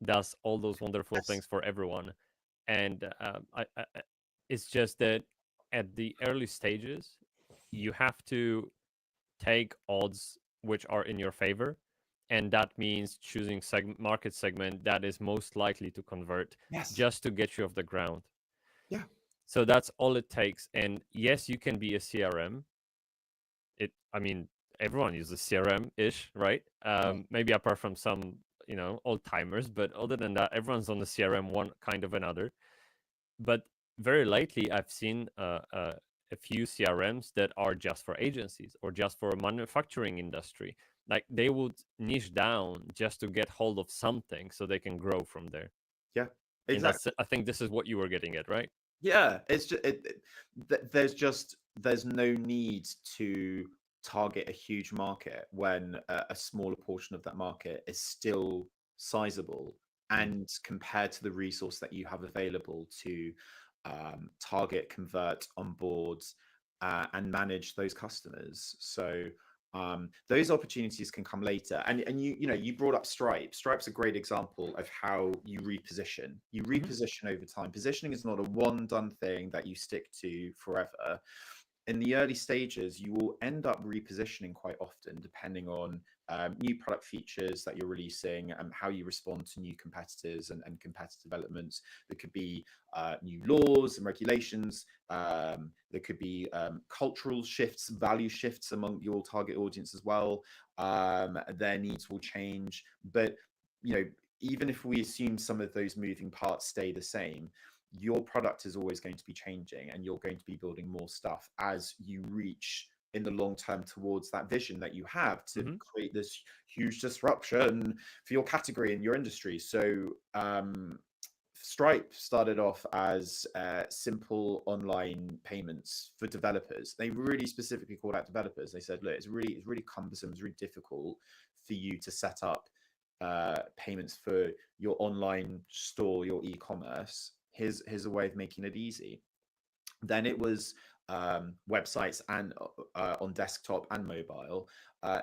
does all those wonderful Yes. things for everyone, and it's just that at the early stages, you have to take odds which are in your favor, and that means choosing market segment that is most likely to convert, Yes. just to get you off the ground. Yeah. So that's all it takes. And yes, you can be a CRM. I mean, everyone uses CRM-ish, right? Maybe apart from some, you know, old timers, but other than that, everyone's on the CRM one kind of another. But very lately, I've seen a few CRMs that are just for agencies or just for manufacturing industry. Like, they would niche down just to get hold of something so they can grow from there. Yeah, And exactly. I think this is what you were getting at, right? Yeah, it's just there's no need to target a huge market when a smaller portion of that market is still sizable, and compared to the resource that you have available to target, convert, onboard, and manage those customers. So those opportunities can come later. And you know, you brought up Stripe. Stripe's a great example of how you reposition. You reposition over time. Positioning is not a one done thing that you stick to forever. In the early stages, you will end up repositioning quite often, depending on new product features that you're releasing and how you respond to new competitors and competitor developments. There could be new laws and regulations. There could be cultural shifts, value shifts among your target audience as well. Their needs will change. But, you know, even if we assume some of those moving parts stay the same, your product is always going to be changing, and you're going to be building more stuff as you reach in the long term towards that vision that you have to Hmm. create this huge disruption for your category and your industry. So Stripe started off as simple online payments for developers. They really specifically called out developers. They said, look, it's really cumbersome, it's really difficult for you to set up payments for your online store, your e-commerce. Here's a way of making it easy. Then it was websites and on desktop and mobile.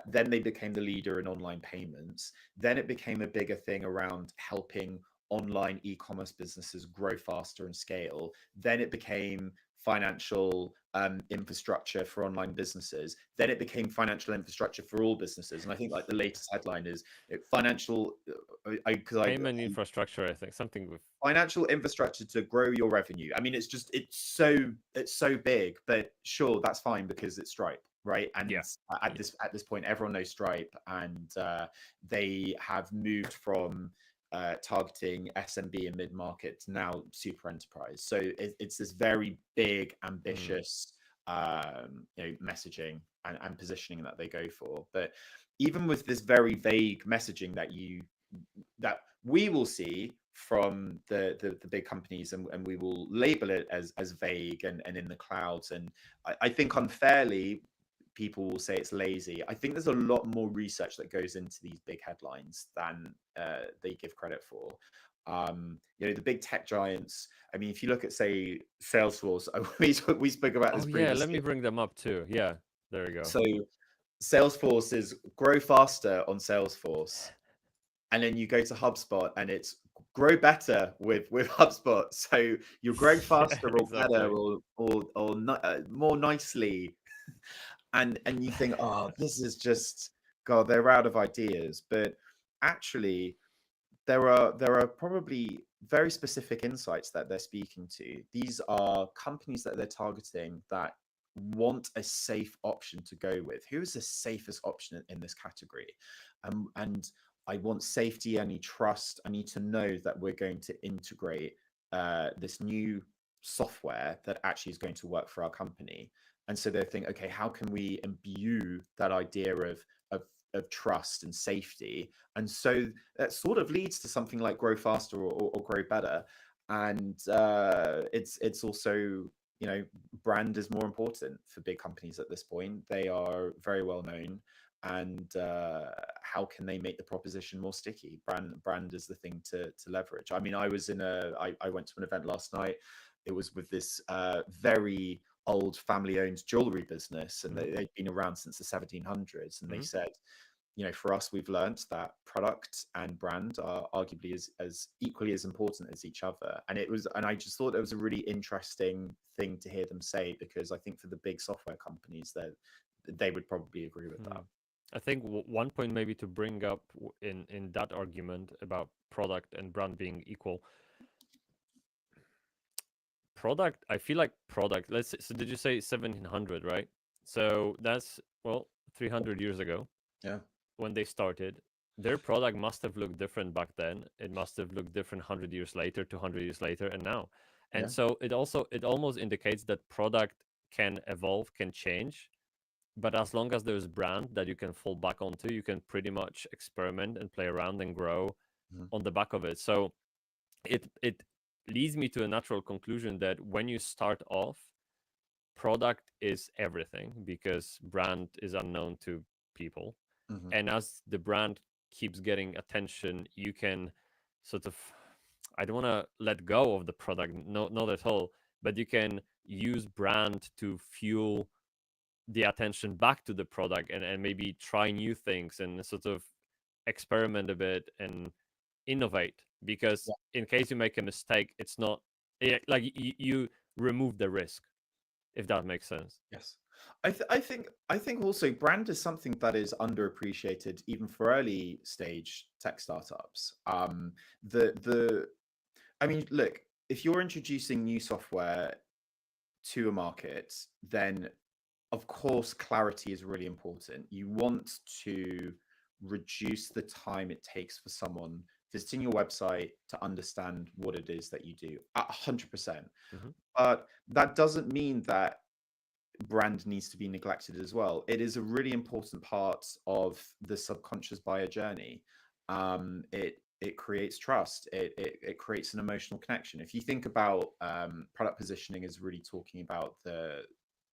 Then they became the leader in online payments. Then it became a bigger thing around helping online e-commerce businesses grow faster and scale. Then it became financial infrastructure for online businesses. Then it became financial infrastructure for all businesses. And I think like the latest headline is financial, because I Payment infrastructure, I think something with. financial infrastructure to grow your revenue. I mean, it's so big, but sure, that's fine because it's Stripe, right? And Yeah. at this point, everyone knows Stripe, and they have moved from targeting SMB and mid market to now super enterprise. So it's this very big, ambitious, messaging and positioning that they go for. But even with this very vague messaging that we will see from the big companies, and we will label it as vague and in the clouds, and I think unfairly people will say it's lazy. I think there's a lot more research that goes into these big headlines than they give credit for. The big tech giants, I mean, if you look at, say, Salesforce, we spoke about this Oh yeah, let previously. me bring them up too. Yeah, there we go. So Salesforce is grow faster on Salesforce, and then you go to HubSpot and it's grow better with HubSpot. So you're growing faster or better Exactly. or more nicely, and you think, oh, this is just, God, they're out of ideas. But actually, there are probably very specific insights that they're speaking to. These are companies that they're targeting that want a safe option to go with. Who is the safest option in this category? And I want safety. I need trust. I need to know that we're going to integrate this new software that actually is going to work for our company. And so they're thinking, okay, how can we imbue that idea of trust and safety? And so that sort of leads to something like grow faster or grow better. And it's also, brand is more important for big companies at this point. They are very well known, and how can they make the proposition more sticky? Brand is the thing to leverage. I mean, I went to an event last night. It was with this very old family-owned jewelry business, and they've been around since the 1700s. And they said, for us, we've learned that product and brand are arguably as equally as important as each other. And I just thought it was a really interesting thing to hear them say, because I think for the big software companies, that they would probably agree with that. I think one point maybe to bring up in that argument about product and brand being equal. Product, I feel like product. So did you say 1700, right? So that's 300 years ago. Yeah. When they started, their product must have looked different back then. It must have looked different 100 years later, 200 years later, and now. And so it almost indicates that product can evolve, can change, but as long as there's brand that you can fall back onto, you can pretty much experiment and play around and grow on the back of it. So it leads me to a natural conclusion that when you start off, product is everything because brand is unknown to people. And as the brand keeps getting attention, you can sort of, I don't want to let go of the product, no, not at all, but you can use brand to fuel the attention back to the product, and maybe try new things and sort of experiment a bit and innovate, because in case you make a mistake, it's not like you remove the risk, if that makes sense. Yes. I think also brand is something that is underappreciated even for early stage tech startups. The I mean, look, if you're introducing new software to a market, then of course clarity is really important. You want to reduce the time it takes for someone visiting your website to understand what it is that you do, 100%. Mhm. But that doesn't mean that brand needs to be neglected as well. It is a really important part of the subconscious buyer journey. It creates trust. It creates an emotional connection. If you think about product positioning as really talking about the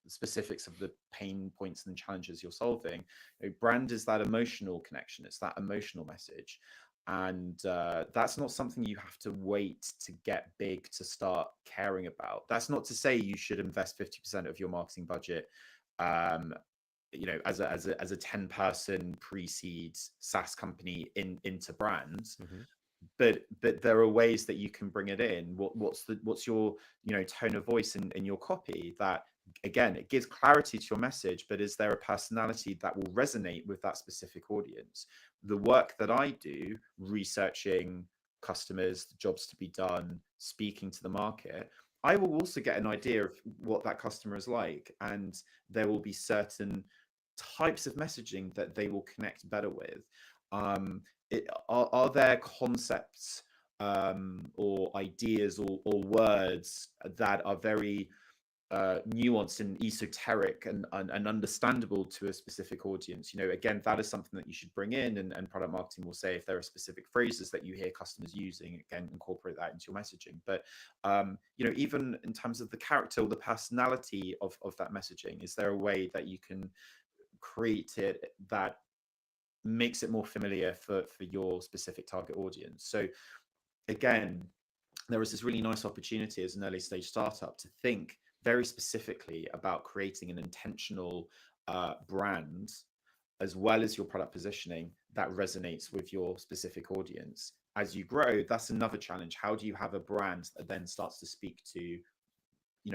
specifics of the pain points and challenges you're solving, brand is that emotional connection. It's that emotional message. And that's not something you have to wait to get big to start caring about. That's not to say you should invest 50% of your marketing budget, um, as a 10-person pre-seed SaaS company into brands. Mm-hmm. But there are ways that you can bring it in. What's your tone of voice in your copy that, again, it gives clarity to your message, but is there a personality that will resonate with that specific audience? The work that I do, researching customers, jobs to be done, speaking to the market, I will also get an idea of what that customer is like, and there will be certain types of messaging that they will connect better with. Are there concepts or ideas or words that are very nuanced and esoteric and understandable to a specific audience? Again, that is something that you should bring in, and product marketing will say if there are specific phrases that you hear customers using, again, incorporate that into your messaging. But even in terms of the character or the personality of that messaging, is there a way that you can create it that makes it more familiar for your specific target audience? So again, there is this really nice opportunity as an early stage startup to think very specifically about creating an intentional brand, as well as your product positioning, that resonates with your specific audience. As you grow, that's another challenge. How do you have a brand that then starts to speak to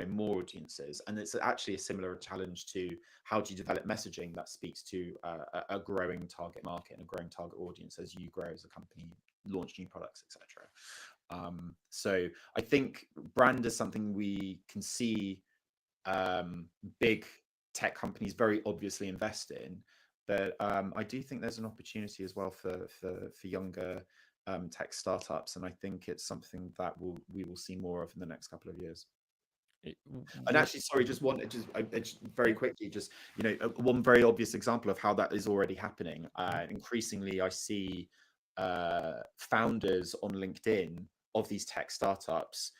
more audiences? And it's actually a similar challenge to how do you develop messaging that speaks to a growing target market and a growing target audience as you grow as a company, launch new products, etc. So I think brand is something we can see big tech companies very obviously invest in, but I do think there's an opportunity as well for younger tech startups, and I think it's something that we will see more of in the next couple of years. And actually, sorry, just very quickly, one very obvious example of how that is already happening. Increasingly, I see founders on LinkedIn of these tech startups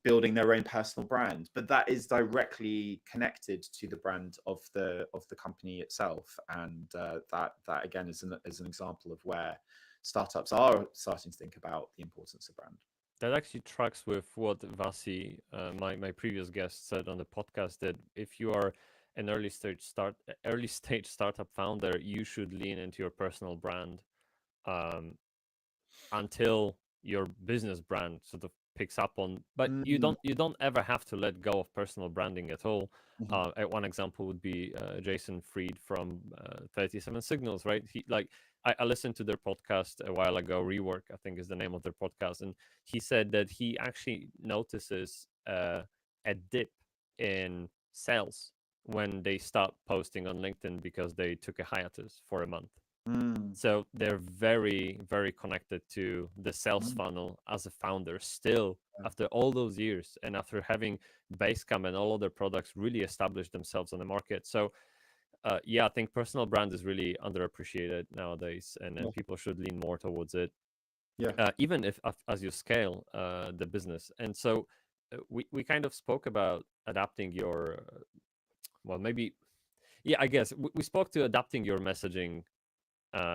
building their own personal brand, but that is directly connected to the brand of the company itself. And that again is an example of where startups are starting to think about the importance of brand. That actually tracks with what Vasi, my previous guest, said on the podcast, that if you are an early stage startup founder, you should lean into your personal brand until your business brand sort of picks up on. But you don't ever have to let go of personal branding at all. One example would be Jason Fried from 37 Signals, right? I listened to their podcast a while ago. Rework, I think, is the name of their podcast, and he said that he actually notices a dip in sales when they stop posting on LinkedIn because they took a hiatus for a month. So they're very, very connected to the sales funnel as a founder still after all those years, and after having Basecamp and all other products really establish themselves on the market. So I think personal brand is really underappreciated nowadays, and people should lean more towards it. Even if as you scale the business. And so we kind of spoke about adapting your I guess we spoke to adapting your messaging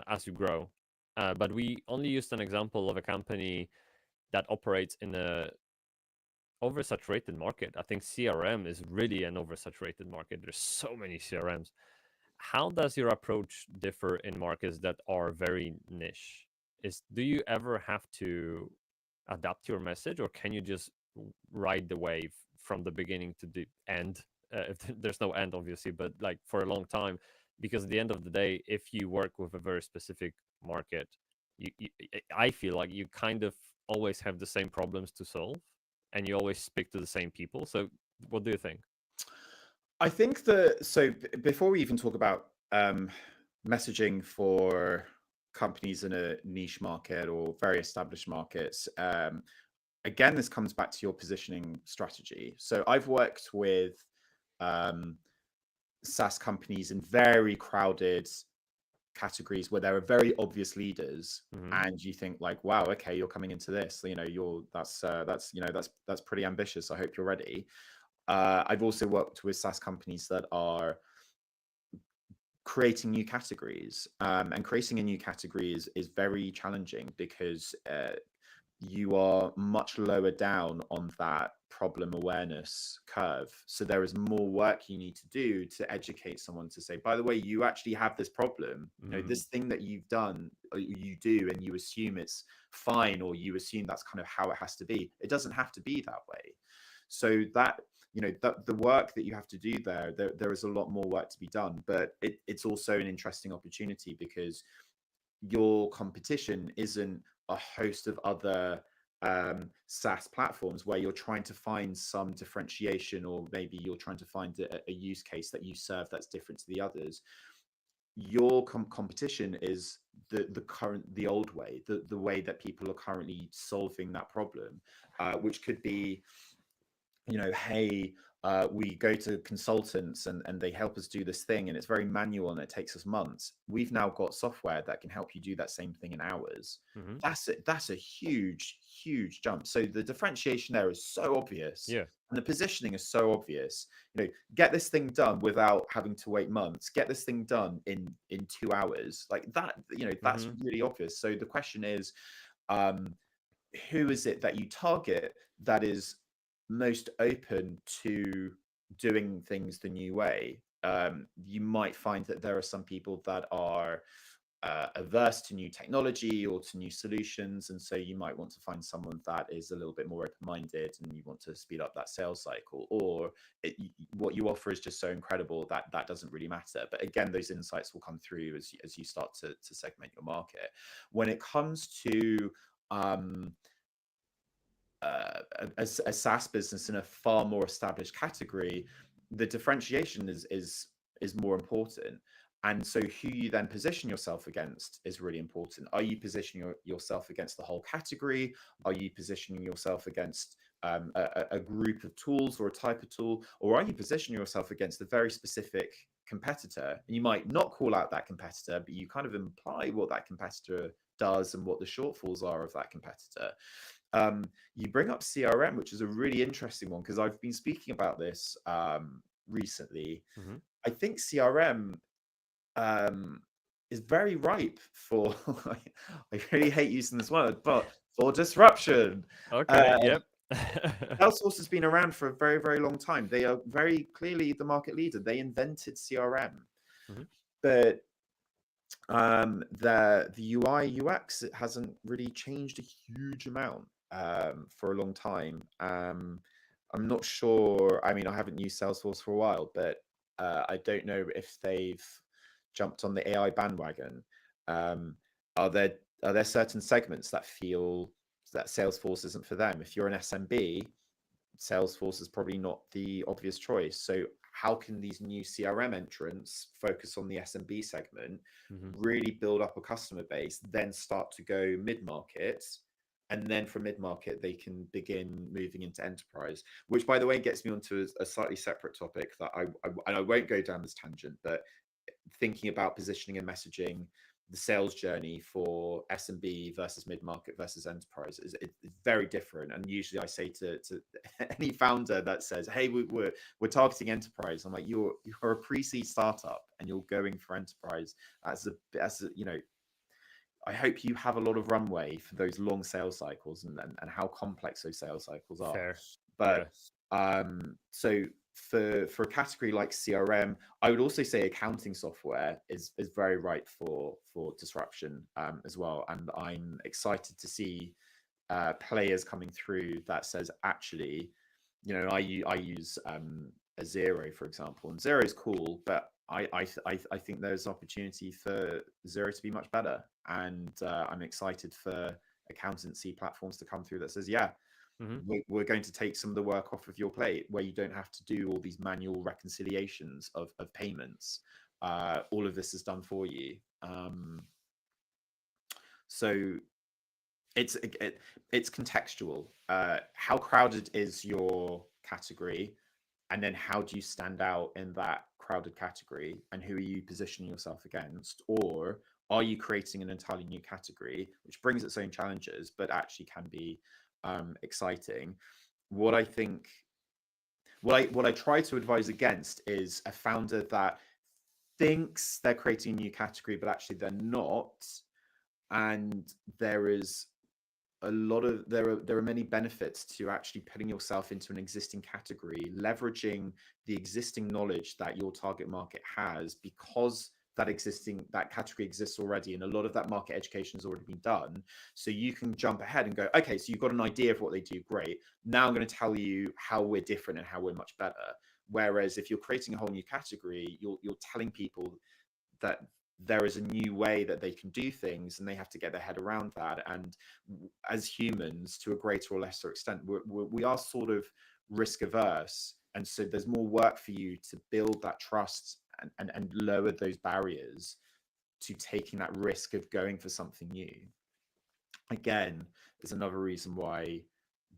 as you grow, but we only used an example of a company that operates in a oversaturated market. I think CRM is really an oversaturated market. There's so many CRMs. How does your approach differ in markets that are very niche? Do you ever have to adapt your message, or can you just ride the wave from the beginning to the end? If there's no end, obviously, but like for a long time, because at the end of the day, if you work with a very specific market, I feel like you kind of always have the same problems to solve, and you always speak to the same people. So what do you think? I think before we even talk about messaging for companies in a niche market or very established markets, again, this comes back to your positioning strategy. So I've worked with SaaS companies in very crowded categories where there are very obvious leaders, and you think like, wow, okay, you're coming into this, that's pretty ambitious. I hope you're ready. I've also worked with SaaS companies that are creating new categories, and creating a new category is very challenging because you are much lower down on that problem awareness curve. So there is more work you need to do to educate someone to say, by the way, you actually have this problem. This thing that you've done, or you do, and you assume it's fine, or you assume that's kind of how it has to be. It doesn't have to be that way. So that, that the work that you have to do there is a lot more work to be done, but it's also an interesting opportunity because your competition isn't a host of other SaaS platforms where you're trying to find some differentiation, or maybe you're trying to find a use case that you serve that's different to the others. Your competition is the old way, the way that people are currently solving that problem, which could be, hey, we go to consultants and they help us do this thing, and it's very manual and it takes us months. We've now got software that can help you do that same thing in hours. That's a huge jump. So the differentiation there is so obvious, and the positioning is so obvious. Get this thing done without having to wait months. Get this thing done in 2 hours, like that. That's really obvious. So the question is, who is it that you target that is most open to doing things the new way? You might find that there are some people that are averse to new technology or to new solutions, and so you might want to find someone that is a little bit more open-minded, and you want to speed up that sales cycle, or what you offer is just so incredible that that doesn't really matter. But again, those insights will come through as you start to segment your market. When it comes to a SaaS business in a far more established category, the differentiation is more important. And so who you then position yourself against is really important. Are you positioning yourself against the whole category? Are you positioning yourself against a group of tools or a type of tool? Or are you positioning yourself against a very specific competitor? And you might not call out that competitor, but you kind of imply what that competitor does and what the shortfalls are of that competitor. You bring up CRM, which is a really interesting one, because I've been speaking about this recently. I think CRM is very ripe for I really hate using this word, but for disruption. Okay. Yep. Salesforce has been around for a very, very long time. They are very clearly the market leader. They invented CRM. But the UI UX, it hasn't really changed a huge amount for a long time. I'm not sure. I mean, I haven't used Salesforce for a while, but I don't know if they've jumped on the AI bandwagon. Are there certain segments that feel that Salesforce isn't for them? If you're an SMB, Salesforce is probably not the obvious choice. So how can these new CRM entrants focus on the SMB segment, really build up a customer base, then start to go mid-market, and then from mid-market they can begin moving into enterprise, which, by the way, gets me onto a slightly separate topic that I won't go down this tangent, but thinking about positioning and messaging, the sales journey for SMB versus mid-market versus enterprise is very different. And usually I say to any founder that says, hey, we're targeting enterprise, I'm like, you're a pre-seed startup and you're going for enterprise. As I hope you have a lot of runway for those long sales cycles and how complex those sales cycles are. Fair. But so for a category like CRM, I would also say accounting software is very ripe for disruption as well. And I'm excited to see players coming through that says, actually, I use a Xero, for example, and Xero is cool, but I think there's opportunity for Xero to be much better, and I'm excited for accountancy platforms to come through that says, yeah, we're going to take some of the work off of your plate, where you don't have to do all these manual reconciliations of payments. All of this is done for you. So it's contextual. How crowded is your category? and then how do you stand out in that crowded category, and who are you positioning yourself against? Or are you creating an entirely new category which brings its own challenges but actually can be exciting? What I think, what I try to advise against is a founder that thinks they're creating a new category but actually they're not, and there is a lot of there are many benefits to actually putting yourself into an existing category, leveraging the existing knowledge that your target market has, because that category exists already, and a lot of that market education has already been done. So you can jump ahead and go, okay, so you've got an idea of what they do, great. Now I'm going to tell you how we're different and how we're much better. Whereas if you're creating a whole new category, you're telling people that there is a new way that they can do things, and they have to get their head around that. And as humans, to a greater or lesser extent, we are sort of risk averse, and so there's more work for you to build that trust and lower those barriers to taking that risk of going for something new. Again, there's another reason why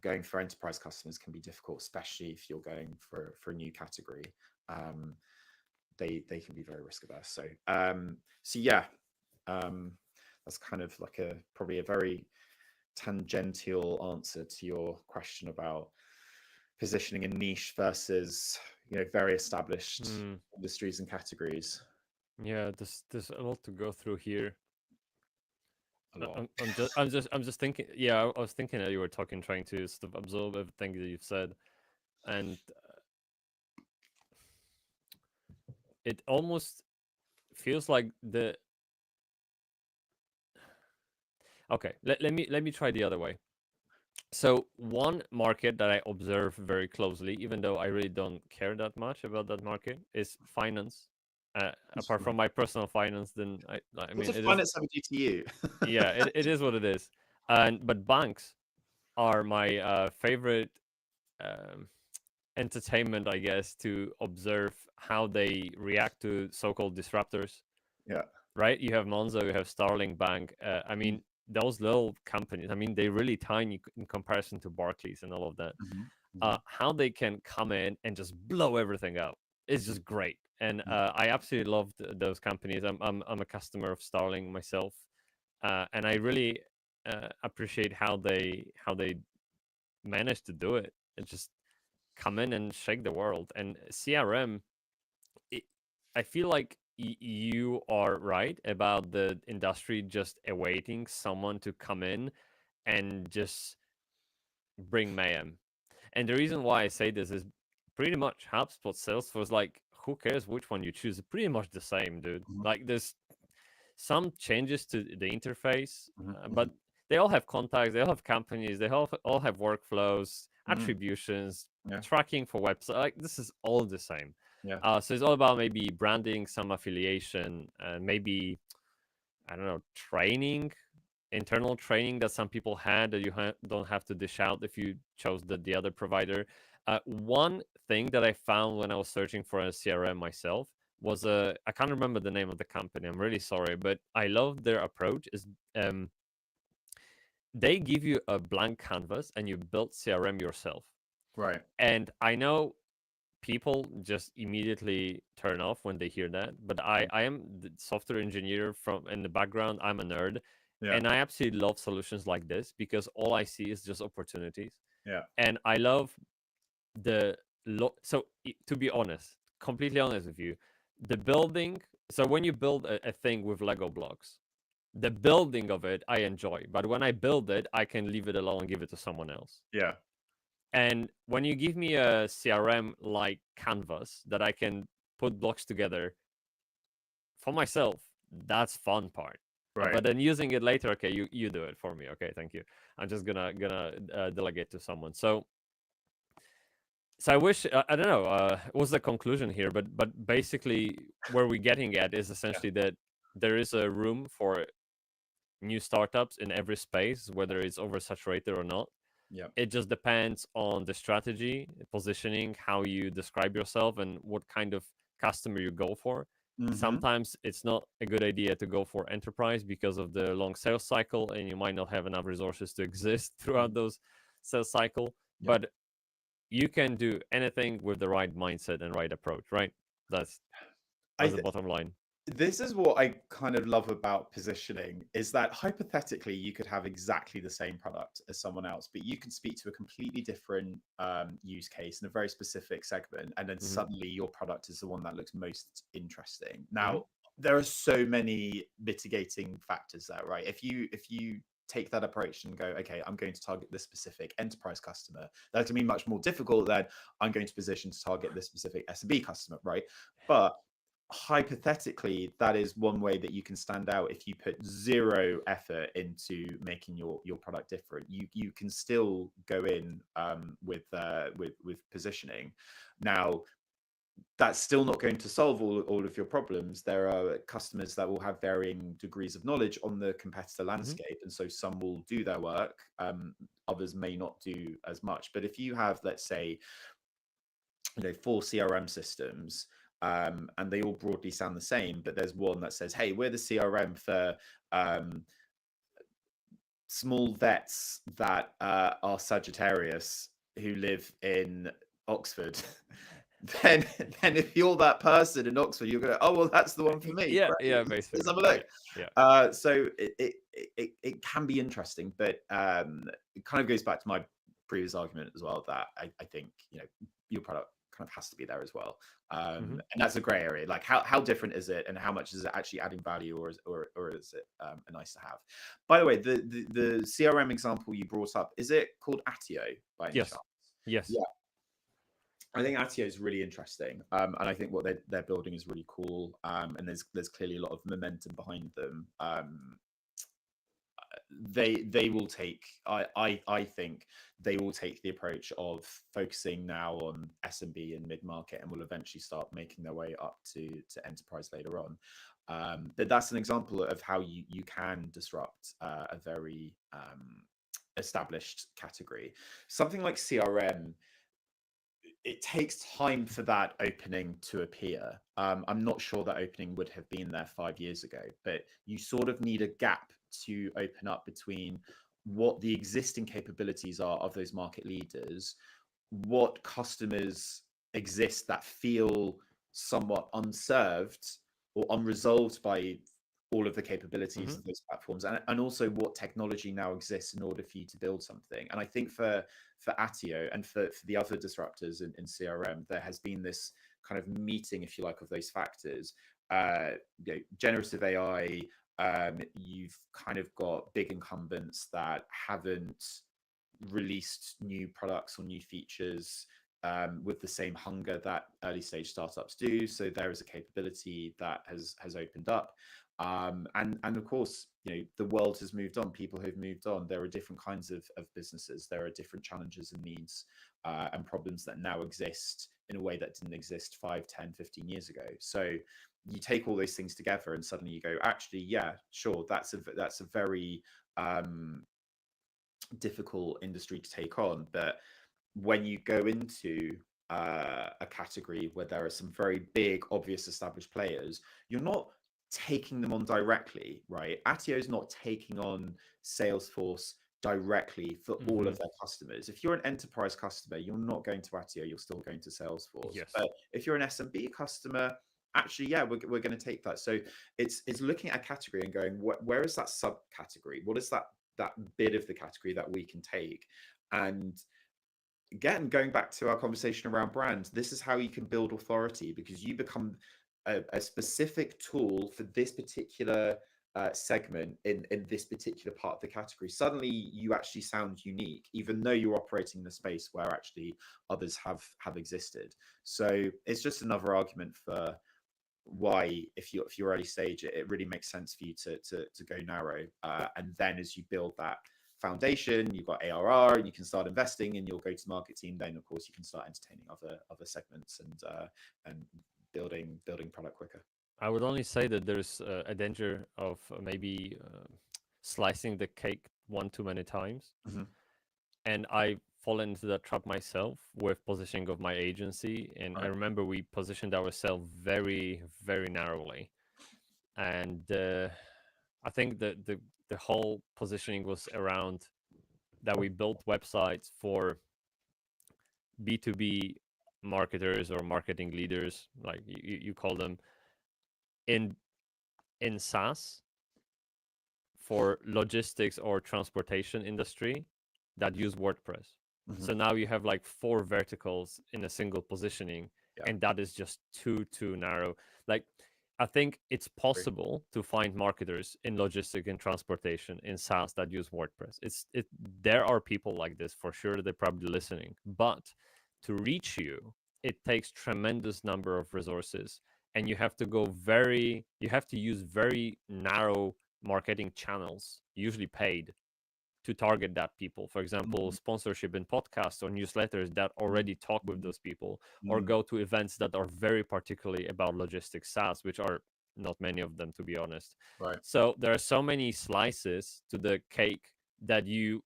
going for enterprise customers can be difficult, especially if you're going for a new category. They can be very risk averse. So yeah, that's kind of like probably a very tangential answer to your question about positioning a niche versus very established industries and categories. Yeah, there's a lot to go through here. A lot. I'm just thinking. Yeah, I was thinking that you were talking, trying to sort of absorb everything that you've said, and it almost feels like the. Okay, let me try the other way. So one market that I observe very closely, even though I really don't care that much about that market, is finance. Apart from my personal finance, then I mean, What's a finance have to do to you? Yeah, it is what it is. But banks are my favorite entertainment, I guess, to observe how they react to so-called disruptors. Yeah. Right? You have Monzo, you have Starling Bank. I mean, those little companies, I mean, they're really tiny in comparison to Barclays and all of that. How they can come in and just blow everything up is just great. And I absolutely love those companies. I'm a customer of Starling myself, and I really appreciate how they manage to do it and just come in and shake the world. And CRM, I feel like you are right about the industry just awaiting someone to come in and just bring mayhem. And the reason why I say this is pretty much HubSpot, Salesforce, like, who cares which one you choose? It's pretty much the same, dude. Like, there's some changes to the interface, but they all have contacts, they all have companies, they all have workflows, attributions, tracking for websites. Like, this is all the same. Yeah. So it's all about maybe branding, some affiliation, maybe, I don't know, training, internal training that some people had that you don't have to dish out if you chose the other provider. One thing that I found when I was searching for a CRM myself was I can't remember the name of the company. I'm really sorry, but I love their approach. Is they give you a blank canvas and you build CRM yourself. Right. And I know people just immediately turn off when they hear that, but I am the software engineer in the background. I'm a nerd. Yeah. And I absolutely love solutions like this because all I see is just opportunities. Yeah. And I love so to be honest, completely honest with you, the building. So when you build a thing with Lego blocks, the building of it I enjoy, but when I build it, I can leave it alone and give it to someone else. Yeah. And when you give me a CRM like canvas that I can put blocks together for myself, that's fun part. Right. But then using it later, okay, you do it for me. Okay, thank you. I'm just gonna delegate to someone. So I wish I don't know what's the conclusion here, but basically where we're getting at is essentially that there is a room for new startups in every space, whether it's oversaturated or not. Yeah. It just depends on the strategy, positioning, how you describe yourself, and what kind of customer you go for. Sometimes it's not a good idea to go for enterprise because of the long sales cycle, and you might not have enough resources to exist throughout those sales cycle. But you can do anything with the right mindset and right approach, right? That's I the bottom line. This is what I kind of love about positioning, is that hypothetically you could have exactly the same product as someone else, but you can speak to a completely different use case in a very specific segment, and then suddenly your product is the one that looks most interesting. Now, there are so many mitigating factors there, right? If you take that approach and go, okay, I'm going to target this specific enterprise customer, that's going to be much more difficult than I'm going to position to target this specific SMB customer, right? But hypothetically, that is one way that you can stand out. If you put zero effort into making your product different, you can still go in with positioning. Now, that's still not going to solve all of your problems. There are customers that will have varying degrees of knowledge on the competitor landscape, and so some will do their work, others may not do as much. But if you have, let's say, 4 CRM systems, and they all broadly sound the same, but there's one that says, hey, we're the CRM for small vets that are Sagittarius who live in Oxford. then if you're that person in Oxford, you're going, oh, well, that's the one for me. Yeah, Great. yeah, basically. Let's have a look. Yeah. So it can be interesting, but it kind of goes back to my previous argument as well, that I think, your product kind of has to be there as well. And that's a gray area. Like how different is it, and how much is it actually adding value, or is it a nice to have? By the way, the CRM example you brought up, is it called Attio by any chance? Yes. Yeah. I think Attio is really interesting, and I think what they're building is really cool. And there's clearly a lot of momentum behind them. They will take, I think they will take the approach of focusing now on SMB and mid-market, and will eventually start making their way up to enterprise later on. But that's an example of how you can disrupt a very established category. Something like CRM, it takes time for that opening to appear. I'm not sure that opening would have been there 5 years ago, but you sort of need a gap to open up between what the existing capabilities are of those market leaders, what customers exist that feel somewhat unserved or unresolved by all of the capabilities of those platforms, and also what technology now exists in order for you to build something. And I think for Attio and for the other disruptors in CRM, there has been this kind of meeting, if you like, of those factors. Generative AI, you've kind of got big incumbents that haven't released new products or new features with the same hunger that early stage startups do. So there is a capability that has opened up. And of course, the world has moved on. People have moved on. There are different kinds of businesses. There are different challenges and needs and problems that now exist in a way that didn't exist 5, 10, 15 years ago. So you take all those things together, and suddenly you go, actually, yeah, sure, that's a very difficult industry to take on. But when you go into a category where there are some very big, obvious, established players, you're not taking them on directly, right? Attio is not taking on Salesforce directly for all of their customers. If you're an enterprise customer, you're not going to Attio, you're still going to Salesforce. Yes. But if you're an SMB customer, actually, yeah, we're going to take that. So it's looking at a category and going, where is that subcategory? What is that bit of the category that we can take? And again, going back to our conversation around brands, this is how you can build authority, because you become a specific tool for this particular segment in this particular part of the category. Suddenly you actually sound unique, even though you're operating in a space where actually others have existed. So it's just another argument for why, if you're early stage, it really makes sense for you to go narrow, and then as you build that foundation, you've got ARR, and you can start investing in your go-to-market team. Then, of course, you can start entertaining other segments and building product quicker. I would only say that there's a danger of maybe slicing the cake one too many times, and I fall into that trap myself with positioning of my agency. And I remember we positioned ourselves very, very narrowly, and I think that the whole positioning was around that we built websites for B2B marketers or marketing leaders, like you call them, in SaaS for logistics or transportation industry that use WordPress. Mhm. So now you have like 4 verticals in a single positioning, Yeah. and that is just too narrow. Like, I think it's possible to find marketers in logistics and transportation in SaaS that use WordPress. There are people like this for sure. They're probably listening, but to reach you, it takes tremendous number of resources, and you have to use very narrow marketing channels, usually paid, to target that people. For example, Mhm. sponsorship in podcasts or newsletters that already talk with those people, or Mm. go to events that are very particularly about logistics SaaS, which are not many of them, to be honest. Right. So there are so many slices to the cake that you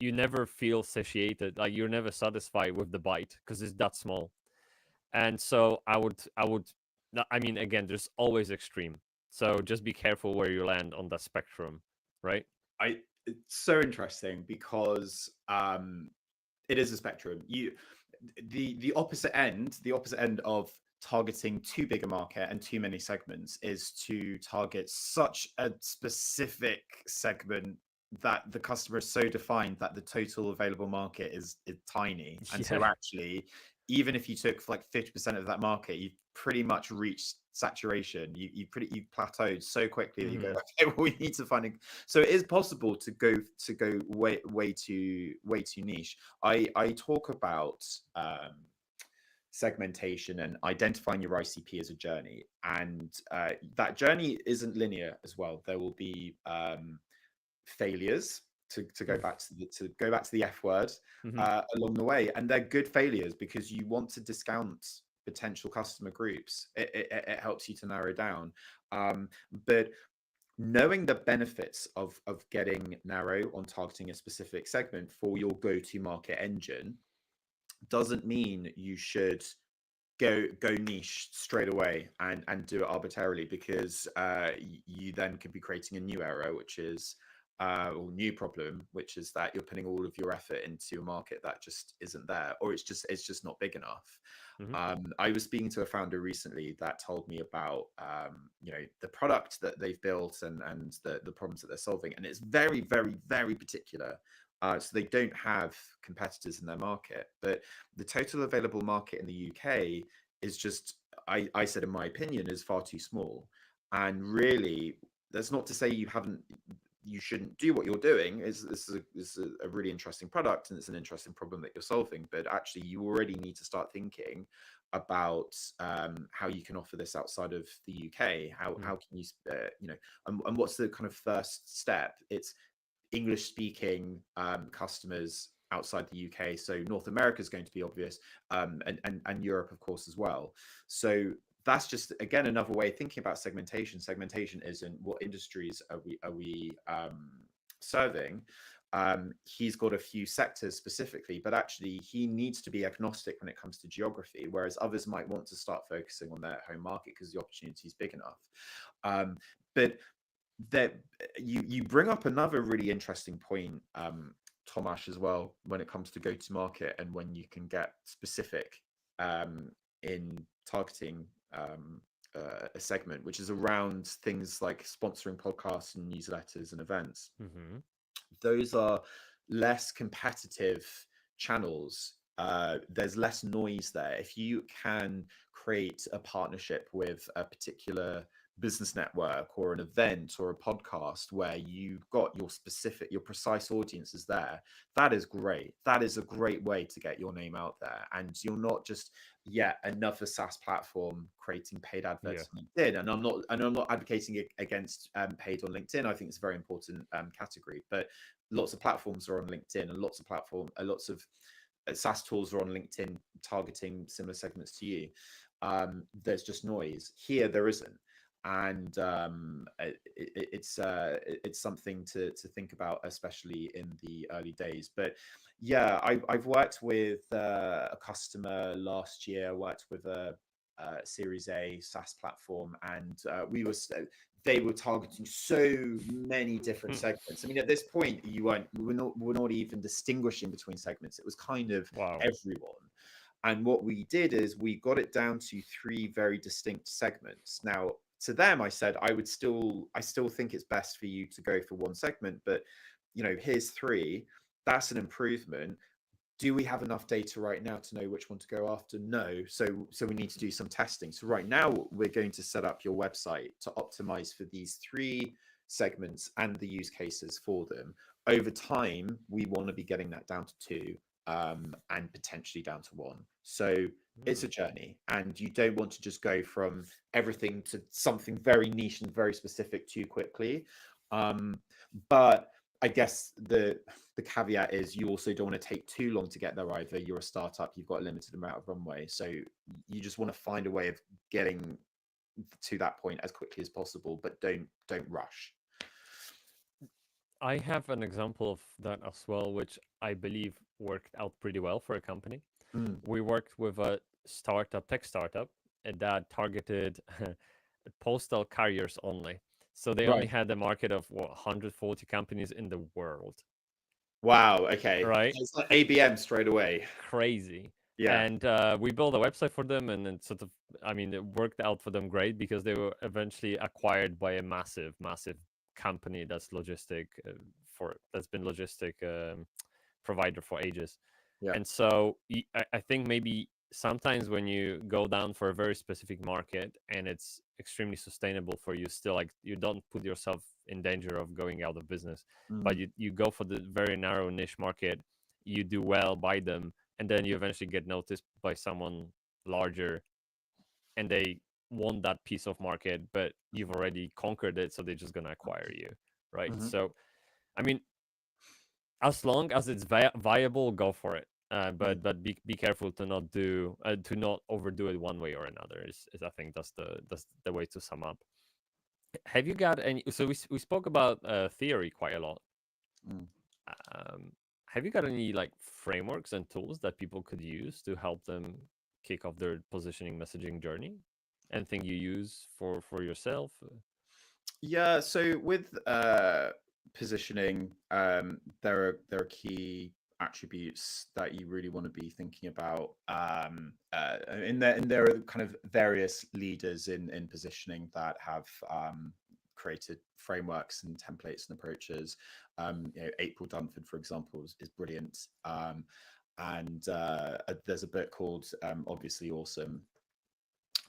never feel satiated, like you're never satisfied with the bite because it's that small. And so I mean, again, there's always extreme, so just be careful where you land on that spectrum, right? It's so interesting because it is a spectrum. The opposite end of targeting too big a market and too many segments is to target such a specific segment that the customer is so defined that the total available market is tiny. And so Yeah. actually, even if you took like 50% of that market, you've pretty much reached saturation. You plateaued so quickly that you go, Mhm. okay, well, we need to find a. So it is possible to go way too niche. I talk about segmentation and identifying your ICP as a journey, and that journey isn't linear as well. There will be failures, to go back to the F word, Mhm. along the way, and they're good failures because you want to discount potential customer groups. It helps you to narrow down, but knowing the benefits of getting narrow on targeting a specific segment for your go-to market engine doesn't mean you should go niche straight away and do it arbitrarily, because you then could be creating a new error, which is or new problem, which is that you're putting all of your effort into a market that just isn't there, or it's just not big enough. Mhm. I was speaking to a founder recently that told me about the product that they've built and the problems that they're solving, and it's very very particular. So they don't have competitors in their market, but the total available market in the UK is just, I said, in my opinion, is far too small. And really, that's not to say you shouldn't do what you're doing. This is a really interesting product, and it's an interesting problem that you're solving. But actually, you already need to start thinking about how you can offer this outside of the UK. How can you and what's the kind of first step? It's English speaking customers outside the UK. So North America is going to be obvious, and Europe, of course, as well. So that's just, again, another way of thinking about segmentation. Segmentation isn't what industries are we serving. He's got a few sectors specifically, but actually he needs to be agnostic when it comes to geography, whereas others might want to start focusing on their home market because the opportunity is big enough. But that you bring up another really interesting point, Tomasz, as well, when it comes to go to market and when you can get specific in targeting a segment, which is around things like sponsoring podcasts and newsletters and events. Mhm. Those are less competitive channels. There's less noise there. If you can create a partnership with a particular business network or an event or a podcast where you've got your precise audiences there, that is great. That is a great way to get your name out there. And you're not just yet another SaaS platform creating paid Yeah. adverts on LinkedIn. And I'm not advocating against paid on LinkedIn. I think it's a very important category, but lots of platforms are on LinkedIn, and lots of SaaS tools are on LinkedIn targeting similar segments to you. There's just noise here. There isn't, and it's something to think about, especially in the early days. But yeah, I've worked with a customer last year. Worked with a Series A SaaS platform, and they were targeting so many different segments. I mean, at this point, we're not even distinguishing between segments. It was kind of Wow. everyone. And what we did is we got it down to three very distinct segments. Now, to them, I said I still think it's best for you to go for one segment, but here's three. That's an improvement. Do we have enough data right now to know which one to go after? No. So we need to do some testing. So right now we're going to set up your website to optimize for these three segments and the use cases for them. Over time, we want to be getting that down to two, and potentially down to one. So it's a journey, and you don't want to just go from everything to something very niche and very specific too quickly. But I guess the caveat is you also don't want to take too long to get there either. You're a startup, you've got a limited amount of runway. So you just want to find a way of getting to that point as quickly as possible, but don't rush. I have an example of that as well, which I believe worked out pretty well for a company. We worked with a tech startup, that targeted postal carriers only. So they only Right. had a market of 140 companies in the world. Wow. Okay. Right. It's like ABM straight away. Crazy. Yeah. And we built a website for them, and then sort of, I mean, it worked out for them great because they were eventually acquired by a massive company that's been logistic provider for ages. Yeah. And so I think maybe sometimes when you go down for a very specific market and it's extremely sustainable for you, still, like, you don't put yourself in danger of going out of business, but you go for the very narrow niche market, you do well by them, and then you eventually get noticed by someone larger, and they want that piece of market, but you've already conquered it, so they're just gonna acquire you, right? So, I mean, as long as it's viable, go for it. But be careful to not overdo it one way or another. Is I think that's the way to sum up. Have you got any? So we spoke about theory quite a lot. Have you got any, like, frameworks and tools that people could use to help them kick off their positioning messaging journey? Anything you use for yourself? Yeah, so with positioning, there are key attributes that you really want to be thinking about. And there are kind of various leaders in positioning that have created frameworks and templates and approaches. April Dunford, for example, is brilliant. And there's a book called Obviously Awesome.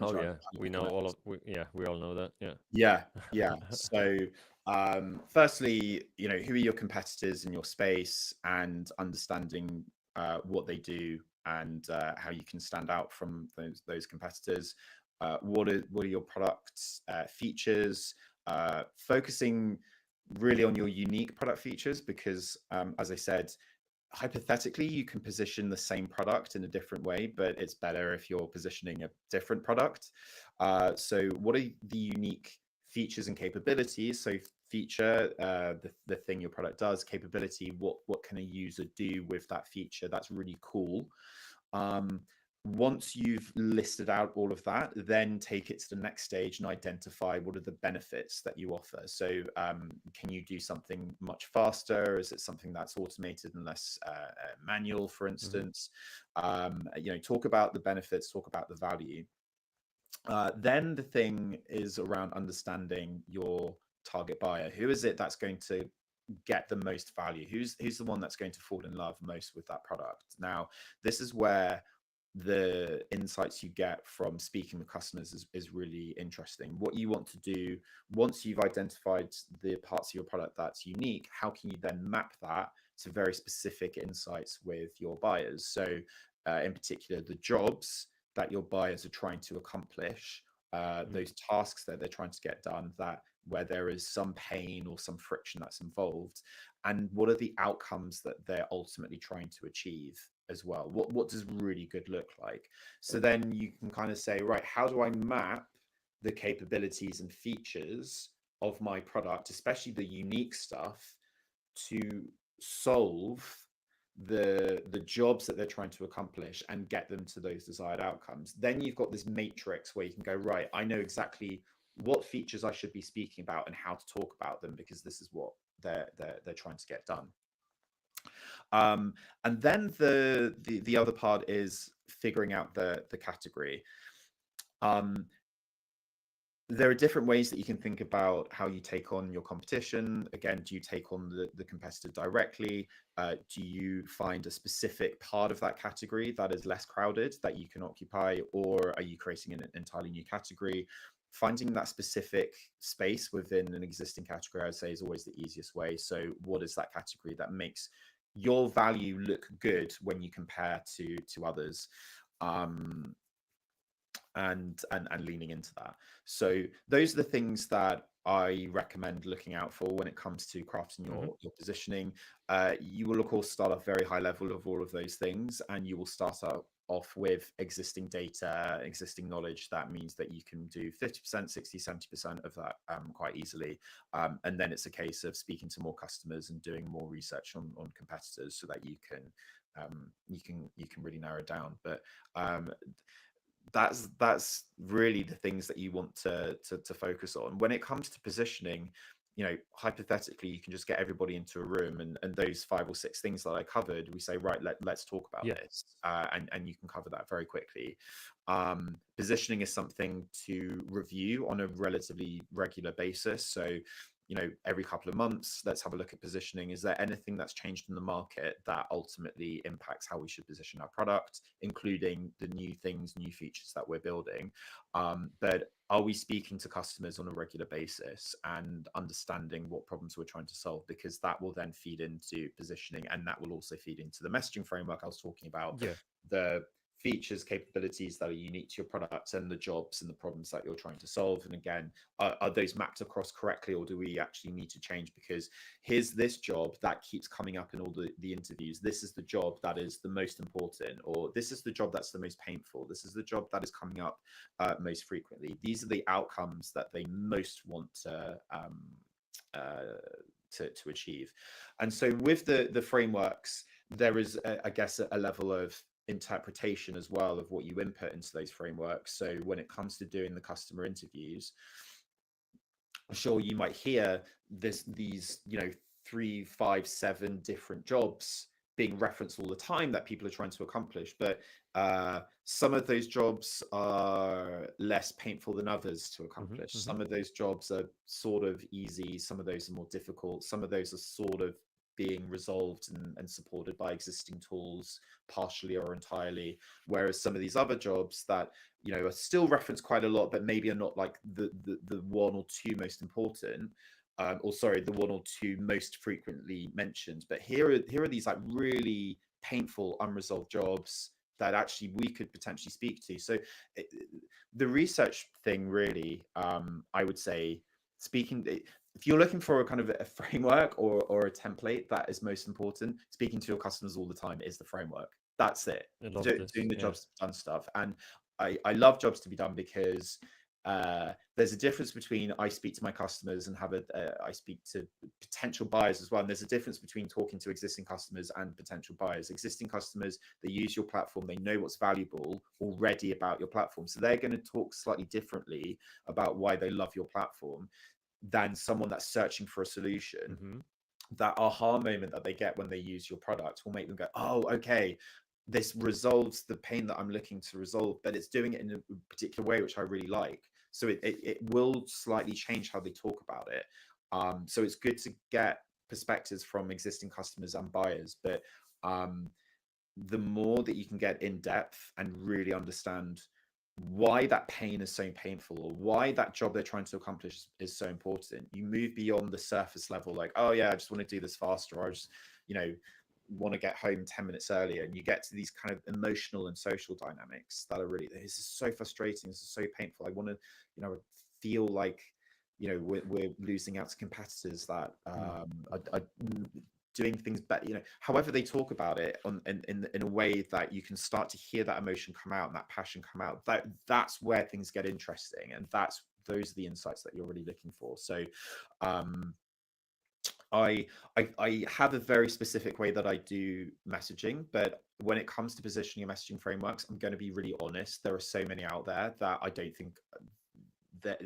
Oh yeah, we all know that. Yeah. So, firstly, who are your competitors in your space, and understanding what they do, and how you can stand out from those competitors. What are your product features? Focusing really on your unique product features, because, as I said, hypothetically you can position the same product in a different way, but it's better if you're positioning a different product. So what are the unique features and capabilities? So feature, the thing your product does. Capability, what can a user do with that feature that's really cool. Once you've listed out all of that, then take it to the next stage and identify what are the benefits that you offer. So can you do something much faster? Is it something that's automated and less manual, for instance? Talk about the benefits, talk about the value. Then the thing is around understanding your target buyer. Who is it that's going to get the most value? Who's the one that's going to fall in love most with that product? Now, this is where the insights you get from speaking with customers is really interesting. What you want to do once you've identified the parts of your product that's unique, how can you then map that to very specific insights with your buyers? So in particular, the jobs that your buyers are trying to accomplish, those tasks that they're trying to get done, that where there is some pain or some friction that's involved, and what are the outcomes that they're ultimately trying to achieve as well. What does really good look like? So then you can kind of say, right, how do I map the capabilities and features of my product, especially the unique stuff, to solve the jobs that they're trying to accomplish and get them to those desired outcomes? Then you've got this matrix where you can go, right, I know exactly what features I should be speaking about and how to talk about them, because this is what they're trying to get done. And then the other part is figuring out the category. Um, there are different ways that you can think about how you take on your competition. Again, do you take on the competitor directly? Do you find a specific part of that category that is less crowded that you can occupy, or are you creating an entirely new category? Finding that specific space within an existing category, I'd say, is always the easiest way. So what is that category that makes your value look good when you compare to others? Um, and leaning into that. So those are the things that I recommend looking out for when it comes to crafting Hmm. your positioning. You will of course start off very high level of all of those things, and you will start out off with existing data, existing knowledge. That means that you can do 50%, 60, 70% of that quite easily. And then it's a case of speaking to more customers and doing more research on competitors so that you can really narrow it down. But that's really the things that you want to focus on when it comes to positioning. Hypothetically, you can just get everybody into a room, and those 5 or 6 things that I covered, we say, right, let's talk about Yeah. this, and you can cover that very quickly. Positioning is something to review on a relatively regular basis. So every couple of months, let's have a look at positioning. Is there anything that's changed in the market that ultimately impacts how we should position our product, including the new things, new features that we're building? But are we speaking to customers on a regular basis and understanding what problems we're trying to solve? Because that will then feed into positioning, and that will also feed into the messaging framework I was talking about, Yeah. the features, capabilities that are unique to your products, and the jobs and the problems that you're trying to solve. And again, are those mapped across correctly, or do we actually need to change? Because here's this job that keeps coming up in all the interviews. This is the job that is the most important, or this is the job that's the most painful. This is the job that is coming up most frequently. These are the outcomes that they most want to achieve. And so with the frameworks, there is, I guess, a level of interpretation as well of what you input into those frameworks. So when it comes to doing the customer interviews, I'm sure you might hear these 3, 5, 7 different jobs being referenced all the time that people are trying to accomplish, but some of those jobs are less painful than others to Hmm. accomplish. Hmm. Some of those jobs are sort of easy, some of those are more difficult, some of those are sort of being resolved and supported by existing tools partially or entirely, whereas some of these other jobs that are still referenced quite a lot, but maybe are not like the 1 or 2 most important, or sorry, the 1 or 2 most frequently mentioned. But here are these like really painful unresolved jobs that actually we could potentially speak to. So it, the research thing really, I would say, speaking, if you're looking for a kind of a framework or a template that is most important, speaking to your customers all the time is the framework. That's it. I love this. Doing the Yeah. jobs done stuff. And I love jobs to be done because there's a difference between I speak to my customers and I speak to potential buyers as well. And there's a difference between talking to existing customers and potential buyers. Existing customers, they use your platform, they know what's valuable already about your platform. So they're going to talk slightly differently about why they love your platform than someone that's searching for a solution. Hmm. That aha moment that they get when they use your product will make them go, oh, okay, this resolves the pain that I'm looking to resolve, but it's doing it in a particular way, which I really like. So it will slightly change how they talk about it. So it's good to get perspectives from existing customers and buyers, but the more that you can get in depth and really understand why that pain is so painful, or why that job they're trying to accomplish is so important, you move beyond the surface level, like, oh yeah, I just want to do this faster, or I just want to get home 10 minutes earlier, and you get to these kind of emotional and social dynamics that are really, this is so frustrating, this is so painful, I want to feel like we're losing out to competitors that are doing things better, however they talk about it in a way that you can start to hear that emotion come out and that passion come out. That's where things get interesting, and those are the insights that you're really looking for. So I have a very specific way that I do messaging, but when it comes to positioning and messaging frameworks, I'm going to be really honest, there are so many out there that I don't think that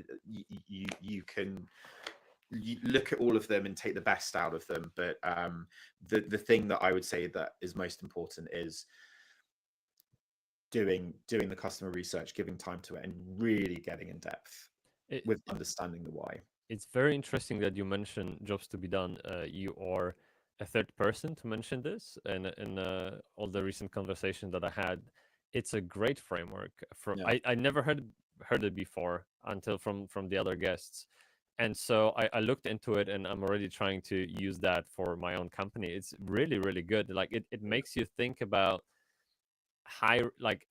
you can you look at all of them and take the best out of them. But the thing that I would say that is most important is doing the customer research, giving time to it, and really getting in depth It, with understanding the why. it's very interesting that you mention jobs to be done. You are a third person to mention this, and in all the recent conversation that I had, it's a great framework. For Yeah. I never heard it before until from the other guests, and so I looked into it, and I'm already trying to use that for my own company. It's really good. Like it makes you think about like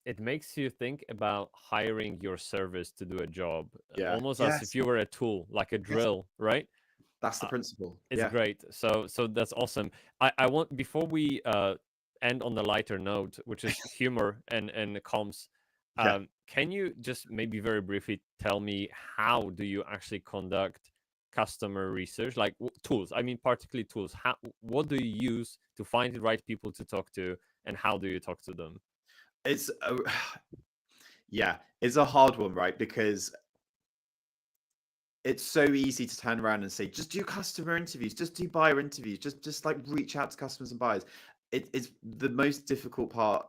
it makes you think about hiring your service to do a job, Yeah. almost as if Yes. you were a tool, like a Yes. drill, right? That's the uh, principle. it's Yeah. great. So that's awesome. I want, before we end on the lighter note, which is humor and comms, Yeah. can you just maybe very briefly tell me, how do you actually conduct customer research, like tools, I mean particularly tools, what do you use to find the right people to talk to, and how do you talk to them? It's a, yeah, it's a hard one, right? Because it's so easy to turn around and say, just do customer interviews, just do buyer interviews, just like reach out to customers and buyers. It's the most difficult part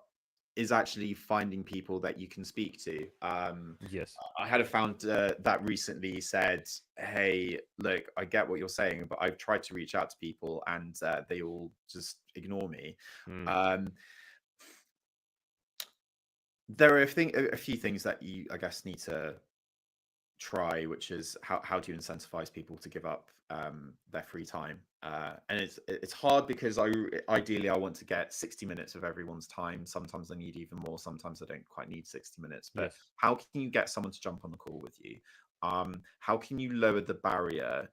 is actually finding people that you can speak to. Yes. I had a founder that recently said, "Hey, look, I get what you're saying, but I've tried to reach out to people and they all just ignore me." Mm. Um, there are a few things that you, I guess, need to try, which is how do you incentivize people to give up their free time? And it's hard because ideally I want to get 60 minutes of everyone's time. Sometimes I need even more. Sometimes I don't quite need 60 minutes. But Yes. how can you get someone to jump on the call with you? How can you lower the barrier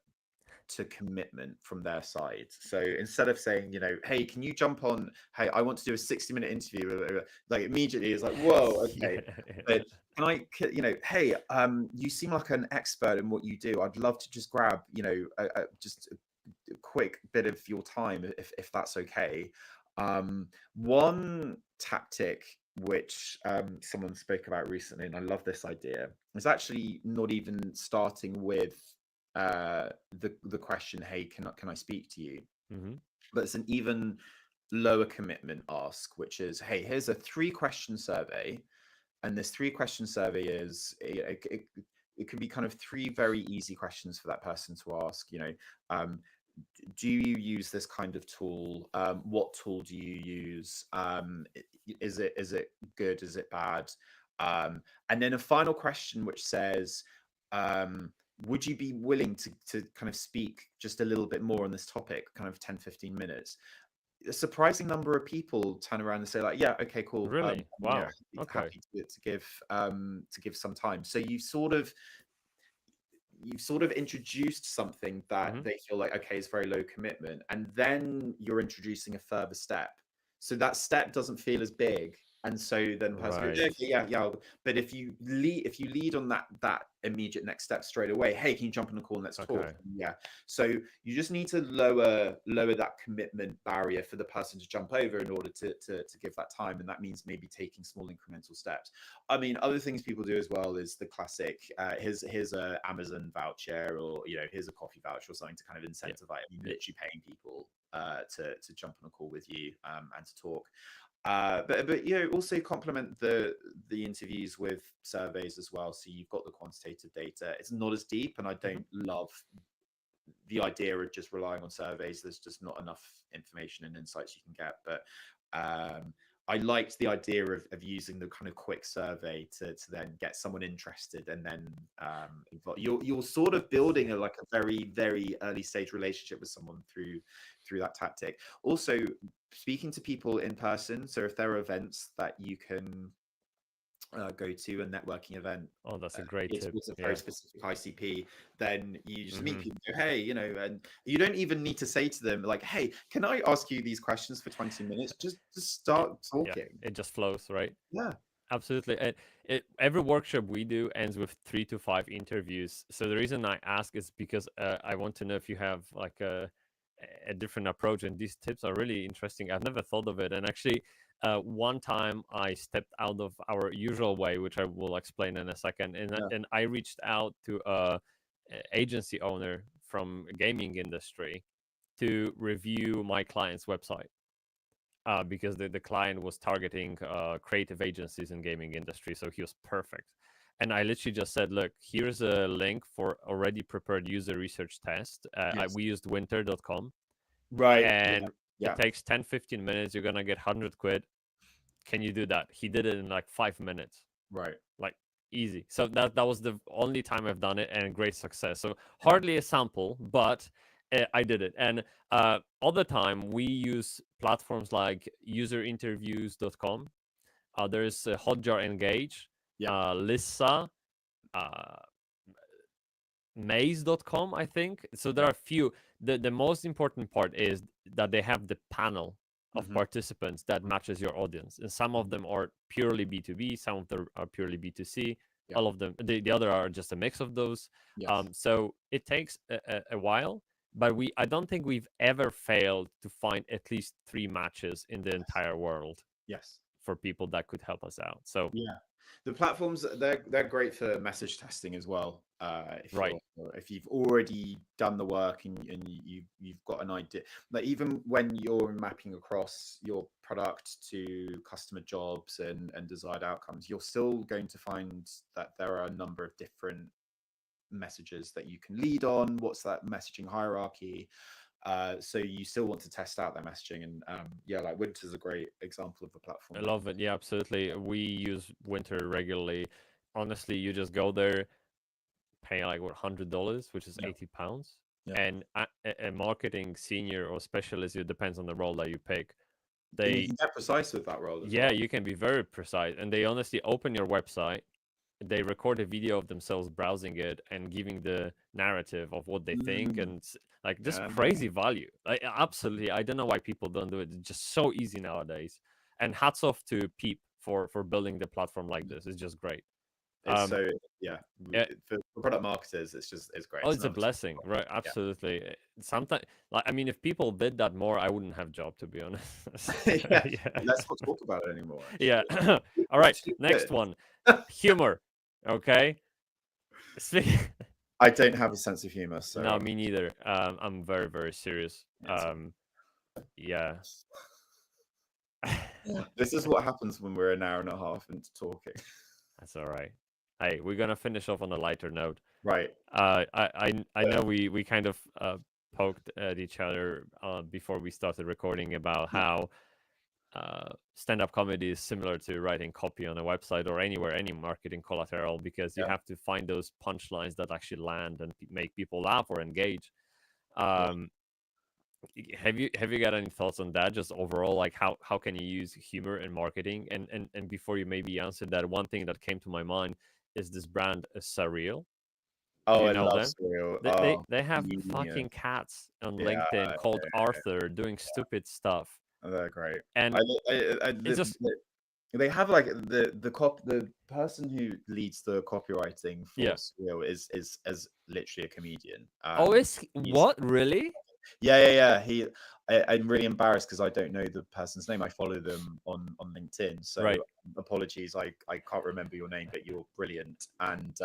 to commitment from their side? So instead of saying, hey, can you jump on? Hey, I want to do a 60-minute interview. Like immediately, it's like, whoa, okay. But can I, hey, you seem like an expert in what you do. I'd love to just grab, just a quick bit of your time, if that's okay. One tactic which someone spoke about recently, and I love this idea, is actually not even starting with the question, "Hey, can I speak to you?" Mm-hmm. But it's an even lower commitment ask, which is, "Hey, here's a 3-question survey, and this 3-question survey is it could be kind of 3 very easy questions for that person to ask. Do you use this kind of tool? What tool do you use? Is it good? Is it bad?" And then a final question which says, would you be willing to kind of speak just a little bit more on this topic, kind of 10-15 minutes? A surprising number of people turn around and say, like, yeah, okay, cool, Really? Wow. Okay. happy to give some time. So you've sort of introduced something that Mm-hmm. they feel like, okay, is very low commitment, and then you're introducing a further step, so that step doesn't feel as big, and so then the person goes, Right. okay, yeah. But if you lead on that immediate next step straight away, hey, can you jump on a call and let's talk? Okay. Yeah. So you just need to lower that commitment barrier for the person to jump over in order to give that time, and that means maybe taking small incremental steps. I mean, other things people do as well is the classic, here's a Amazon voucher, or here's a coffee voucher or something to kind of Yeah. incentivize. I mean, Yeah. literally paying people to jump on a call with you and to talk. But also complement the interviews with surveys as well. So you've got the quantitative data. It's not as deep, and I Mm-hmm. don't love the idea of just relying on surveys. There's just not enough information and insights you can get. But I liked the idea of using the kind of quick survey to then get someone interested, and then you're sort of building like a very, very early stage relationship with someone through that tactic. Also, speaking to people in person. So if there are events that you can go to, a networking event, Oh, that's a great it's tip. with a very Yeah. specific ICP, then you just meet Mm-hmm. people, go, hey, and you don't even need to say to them, like, hey, can I ask you these questions for 20 minutes? Just start Yeah. talking. It just flows, right? Yeah. Absolutely. And every workshop we do ends with 3 to 5 interviews. So the reason I ask is because I want to know if you have like a different approach. And these tips are really interesting. I've never thought of it. And actually, one time I stepped out of our usual way, which I will explain in a second. And, Yeah. and I reached out to a agency owner from gaming industry to review my client's website. Because the client was targeting creative agencies in gaming industry, so he was perfect. And I literally just said, look, here's a link for already prepared user research test. Yes. We used winter.com, Right. and Yeah. it takes 10-15 minutes. You're gonna get 100 quid. Can you do that? He did it in like 5 minutes, Right. like easy. So that was the only time I've done it, and great success. So hardly a sample, but I did it. And all the time we use platforms like userinterviews.com. There's Hotjar Engage, Yeah. Lissa, maze.com, I think. So there Yeah. are a few. The most important part is that they have the panel of Mhm. participants that matches your audience. And some of them are purely B2B, some of them are purely B2C. Yeah. All of them, the other are just a mix of those. Yes. So it takes a while, but I don't think we've ever failed to find at least 3 matches in the entire world Yes. for people that could help us out. So Yeah, the platforms, they're great for message testing as well. right. If you've already done the work and you've got an idea, like even when you're mapping across your product to customer jobs and desired outcomes, you're still going to find that there are a number of different messages that you can lead on. What's that messaging hierarchy? So you still want to test out that messaging, and yeah, like Winter's a great example of a platform. I love it. Yeah, absolutely. We use Winter regularly. Honestly, you just go there, pay like what $100, which is Yeah. £80, Yeah. and a marketing senior or specialist, it depends on the role that you pick. And you They can get precise with that role as Yeah, well. you can be very precise, and they honestly open your website. They record a video of themselves browsing it and giving the narrative of what they think, and like just Yeah, crazy value. Like absolutely, I don't know why people don't do it. It's just so easy nowadays. And hats off to Peep for building the platform like this. It's just great. it's Um, so yeah. yeah, For product marketers, it's great. oh, It's it's a another blessing, right? yeah. Absolutely. Sometimes, like, I mean, if people did that more, I wouldn't have job, to be honest. Yeah, Yeah. let's not talk about it anymore. Yeah. Actually, All right. actually Next good. one. Humor. Okay. Speak- I don't have a sense of humor, so No, me neither. I'm very, very serious. it's- Yeah. this is what happens when we're an hour and a half into talking. That's all right. Hey, we're gonna finish off on a lighter note. Right. I know we kind of poked at each other before we started recording about how stand-up comedy is similar to writing copy on a website or anywhere, any marketing collateral, because you Yeah. have to find those punchlines that actually land and make people laugh or engage. Yeah. Have you got any thoughts on that? Just overall, like how can you use humor in marketing? And before you maybe answer that, one thing that came to my mind is this brand Surreal. Do Oh, you I know love them? cereal. They have Genius. fucking cats on Yeah, LinkedIn called Arthur doing stupid stuff, they're great. and it's just They have like the person who leads the copywriting for yeah. Surreal is as literally a comedian. Oh, is he's what really? yeah. I'm really embarrassed because I don't know the person's name. I follow them on LinkedIn, so Right. apologies. I can't remember your name, but you're brilliant. And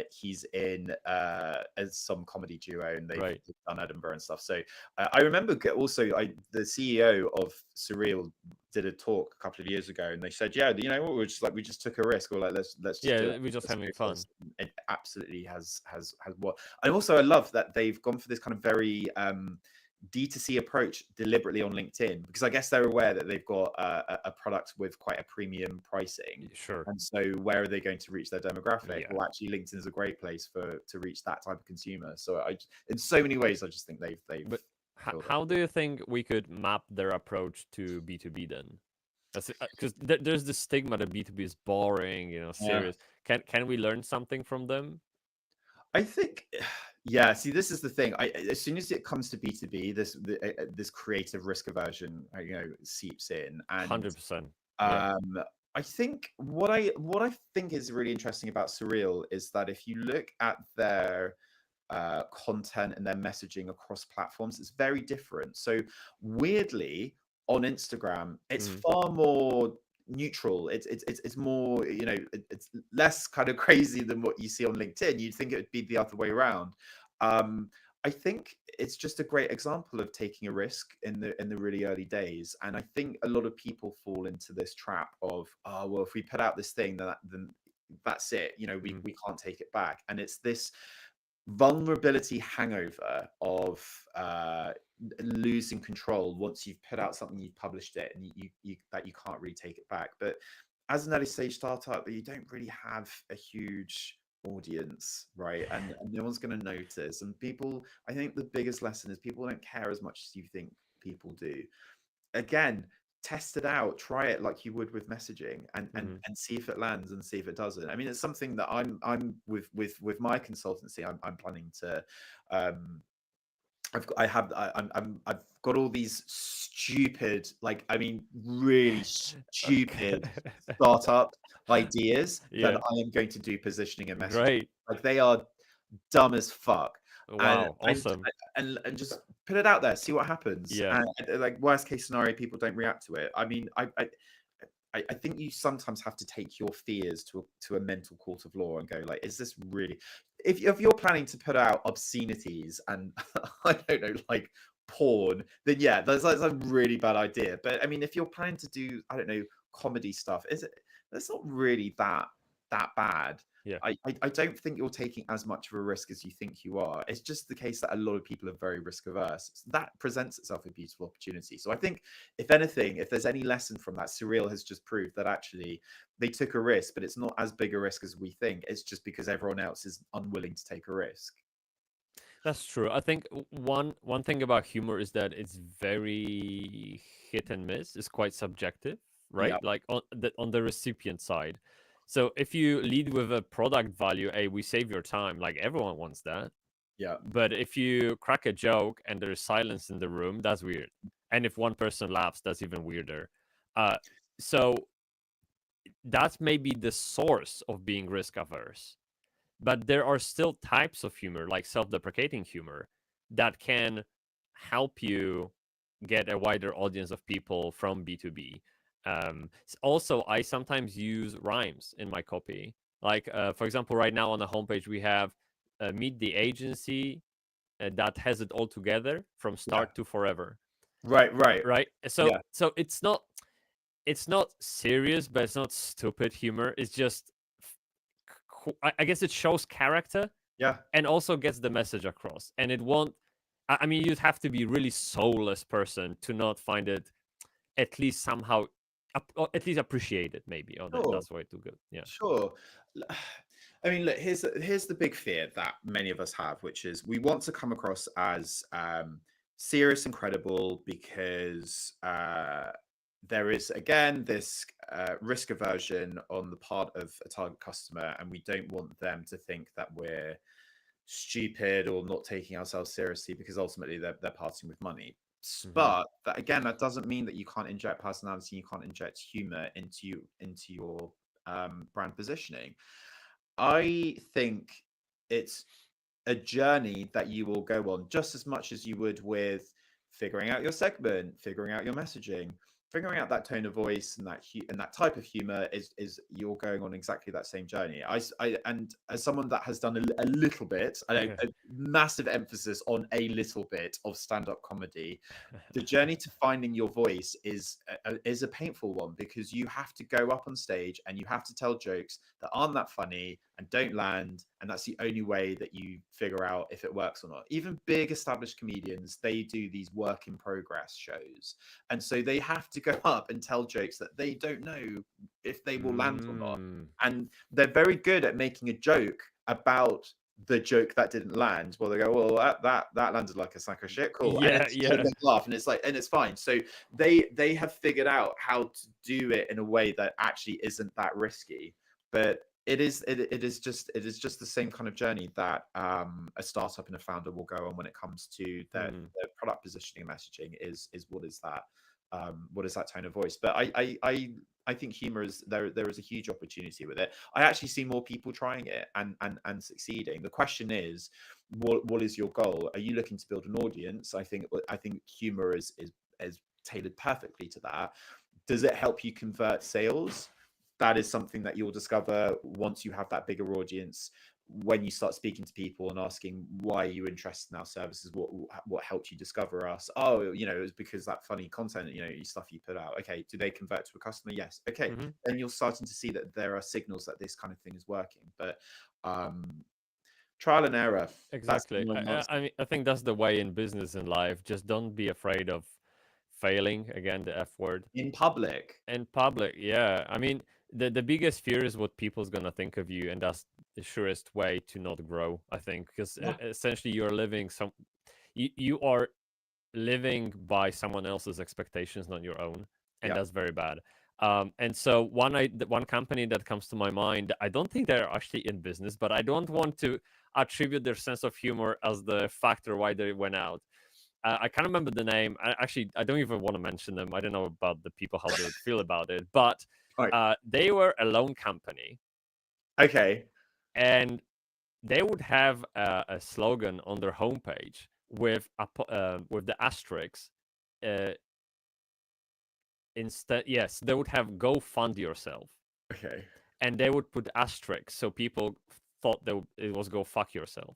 he's in as some comedy duo, and they've Right. done Edinburgh and stuff. So I remember also the CEO of Surreal did a talk a couple of years ago, and they said, yeah, you know what, we're just like, we just took a risk, or like let's just do Yeah, it. we're just Let's having do fun. this. It absolutely has what. And also I love that they've gone for this kind of very D2C approach deliberately on LinkedIn, because I guess they're aware that they've got a product with quite a premium pricing. Sure. And so where are they going to reach their demographic? Yeah. Well, actually LinkedIn is a great place to reach that type of consumer. So in so many ways, I just think they've But how do you think we could map their approach to B2B then? Because there's the stigma that B2B is boring, serious. Can we learn something from them? I think, yeah. See, this is the thing. As soon as it comes to B2B, this creative risk aversion, seeps in, and 100%. Yeah. I think what I think is really interesting about Surreal is that if you look at their content and their messaging across platforms, it's very different. So weirdly, on Instagram, it's far more neutral. It's more, it's less kind of crazy than what you see on LinkedIn. You'd think it would be the other way around. I think it's just a great example of taking a risk in the really early days. And I think a lot of people fall into this trap of, oh well, if we put out this thing, then that's it. You know, Mm. we can't take it back. And it's this vulnerability hangover of losing control once you've put out something, you've published it, and you that you can't really take it back. But as an early stage startup, you don't really have a huge audience, right? And no one's going to notice. And people, I think the biggest lesson is people don't care as much as you think people do. Again, test it out, try it like you would with messaging, Mhm. and see if it lands and see if it doesn't. I mean, it's something that I'm with my consultancy. I'm planning to um I've got all these stupid, like, I mean, really Okay. stupid startup ideas that Yeah. I am going to do positioning and messaging. Great. Like, they are dumb as fuck. And Wow. Awesome. and just put it out there, see what happens. Yeah. And like, worst case scenario, people don't react to it. I mean, I think you sometimes have to take your fears to a mental court of law and go, like, is this really, if you're planning to put out obscenities and I don't know, like porn, then yeah, that's a really bad idea. But I mean, if you're planning to do, I don't know, comedy stuff, is it, that's not really that bad. Yeah. I don't think you're taking as much of a risk as you think you are. It's just the case that a lot of people are very risk averse. That presents itself a beautiful opportunity. So I think, if anything, if there's any lesson from that, Surreal has just proved that actually they took a risk, but it's not as big a risk as we think. It's just because everyone else is unwilling to take a risk. That's true. I think one thing about humor is that it's very hit and miss. It's quite subjective, Yeah, right? Like on the recipient side. So if you lead with a product value, hey, we save your time, like everyone wants that. yeah, But if you crack a joke and there's silence in the room, that's weird. And if one person laughs, that's even weirder. Uh, so that's maybe the source of being risk averse. But there are still types of humor, like self deprecating humor, that can help you get a wider audience of people from B2B. Also, I sometimes use rhymes in my copy. Like, for example, right now on the homepage, we have Meet the Agency that has it all together from yeah. start to forever. Right. Right. Yeah, So it's not serious, but it's not stupid humor. It's just I guess it shows character yeah. and also gets the message across. And it won't. I mean, you'd have to be really soulless person to not find it at least somehow, or at least appreciate it. Maybe. Oh, Sure. that's way too good. Yeah. Sure. I mean, look, here's the big fear that many of us have, which is we want to come across as serious and credible because there is, again, this risk aversion on the part of a target customer, and we don't want them to think that we're stupid or not taking ourselves seriously because ultimately they're parting with money. Mm-hmm. But that, again, that doesn't mean that you can't inject personality, you can't inject humor into your brand positioning. I think it's a journey that you will go on just as much as you would with figuring out your segment, figuring out your messaging, figuring out that tone of voice and and that type of humor is you're going on exactly that same journey. And as someone that has done a little bit, I know, Yeah. a massive emphasis on a little bit of stand-up comedy, the journey to finding your voice is a painful one because you have to go up on stage and you have to tell jokes that aren't that funny and don't land, and that's the only way that you figure out if it works or not. Even big established comedians, they do these work in progress shows, and so they have to go up and tell jokes that they don't know if they will land or not, Mm. and they're very good at making a joke about the joke that didn't land. Well, they go, well, that landed like a sack of shit, cool, and Yeah. it's Yeah. they laugh, and it's like, and it's fine. So they have figured out how to do it in a way that actually isn't that risky. But it is just the same kind of journey that a startup and a founder will go on when it comes to their product positioning and messaging. Is what is that tone of voice? But I think humor is there is a huge opportunity with it. I actually see more people trying it and succeeding. The question is, what is your goal? Are you looking to build an audience? I think humor is tailored perfectly to that. Does it help you convert sales? That is something that you'll discover once you have that bigger audience. when you start speaking to people and asking why are you interested in our services, what helped you discover us? Oh, you know, it was because that funny content, you know, stuff you put out. Okay, do they convert to a customer? Yes. Okay, Hmm. then you're starting to see that there are signals that this kind of thing is working. But trial and error. That's Exactly. my answer. I mean, I think that's the way in business and life. Just don't be afraid of failing. Again, the F word. In public. In public, yeah. I mean, the biggest fear is what people's gonna think of you, and that's the surest way to not grow. I think because Yeah. essentially you're living you are living by someone else's expectations, not your own, and Yeah. that's very bad. And so one company that comes to my mind, I don't think they're actually in business, but I don't want to attribute their sense of humor as the factor why they went out. I can't remember the name. I don't even want to mention them. I don't know about the people how they would feel about it, but Right. they were a loan company, Okay. and they would have a slogan on their homepage with the asterisks. Uh, Instead, yes, they would have "Go fund yourself," Okay. and they would put asterisks so people thought it was "Go fuck yourself."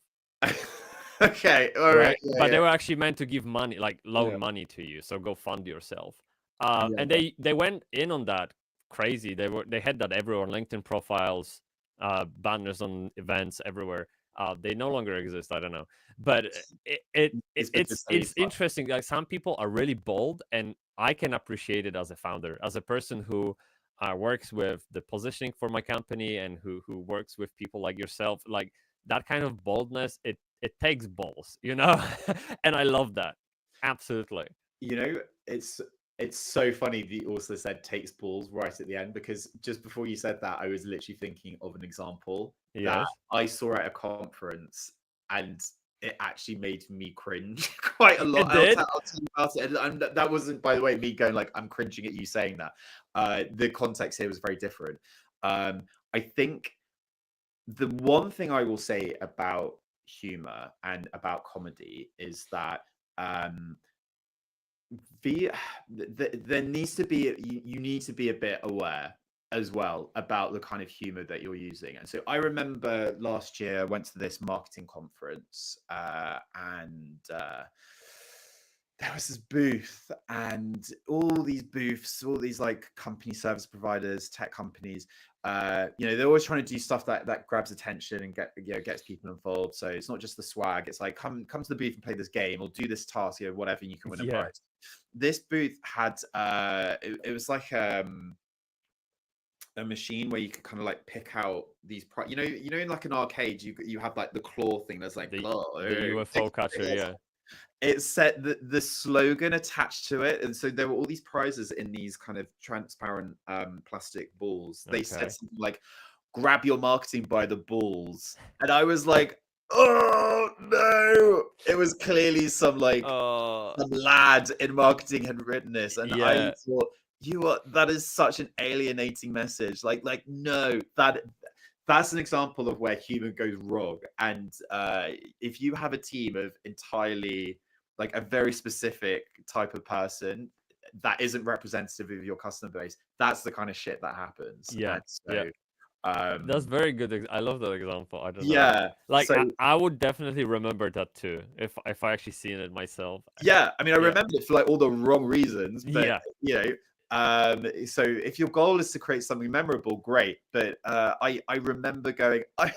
Okay. All right. Right? Yeah. But Yeah. they were actually meant to give money, like loan Yeah. money to you. So go fund yourself. Yeah. And they went in on that crazy. They had that everywhere, LinkedIn profiles, banners on events everywhere. They no longer exist. I don't know, but It's good to tell you it's interesting. Like some people are really bold, and I can appreciate it as a founder, as a person who works with the positioning for my company and who works with people like yourself. Like that kind of boldness, it takes balls, you know. And I love that. Absolutely. You know, it's so funny that you also said takes balls right at the end, because just before you said that, I was literally thinking of an example that Yes. I saw at a conference, and it actually made me cringe quite a lot. It did. I'll tell you about it. And that wasn't, by the way, me going like I'm cringing at you saying that. The context here was very different. I think the one thing I will say about humor and about comedy is that the, there needs to be you need to be a bit aware as well about the kind of humor that you're using. And so I remember last year I went to this marketing conference, and there was this booth, and all these booths, all these like company service providers, tech companies, you know, they're always trying to do stuff that grabs attention and gets people involved. So it's not just the swag, it's like come to the booth and play this game or do this task, you know, whatever, and you can win a Yeah. prize. This booth had it was like a machine where you could kind of like pick out these you know in like an arcade you have like the claw thing that's like The oh, UFO catcher, yeah. it said the slogan attached to it, and so there were all these prizes in these kind of transparent plastic balls. They said Okay. something like grab your marketing by the balls, and I was like, oh no, it was clearly some like some lad in marketing had written this, and I Yeah. thought that is such an alienating message. Like no, that's an example of where humor goes wrong. And if you have a team of entirely like a very specific type of person that isn't representative of your customer base, that's the kind of shit that happens. Yeah. And so, Yeah. That's very good. I love that example. I don't know. yeah. Like So I would definitely remember that too if I actually seen it myself. yeah, I mean, I Yeah. remember it for like all the wrong reasons, but Yeah. you know, so if your goal is to create something memorable, great. But I remember going, I'm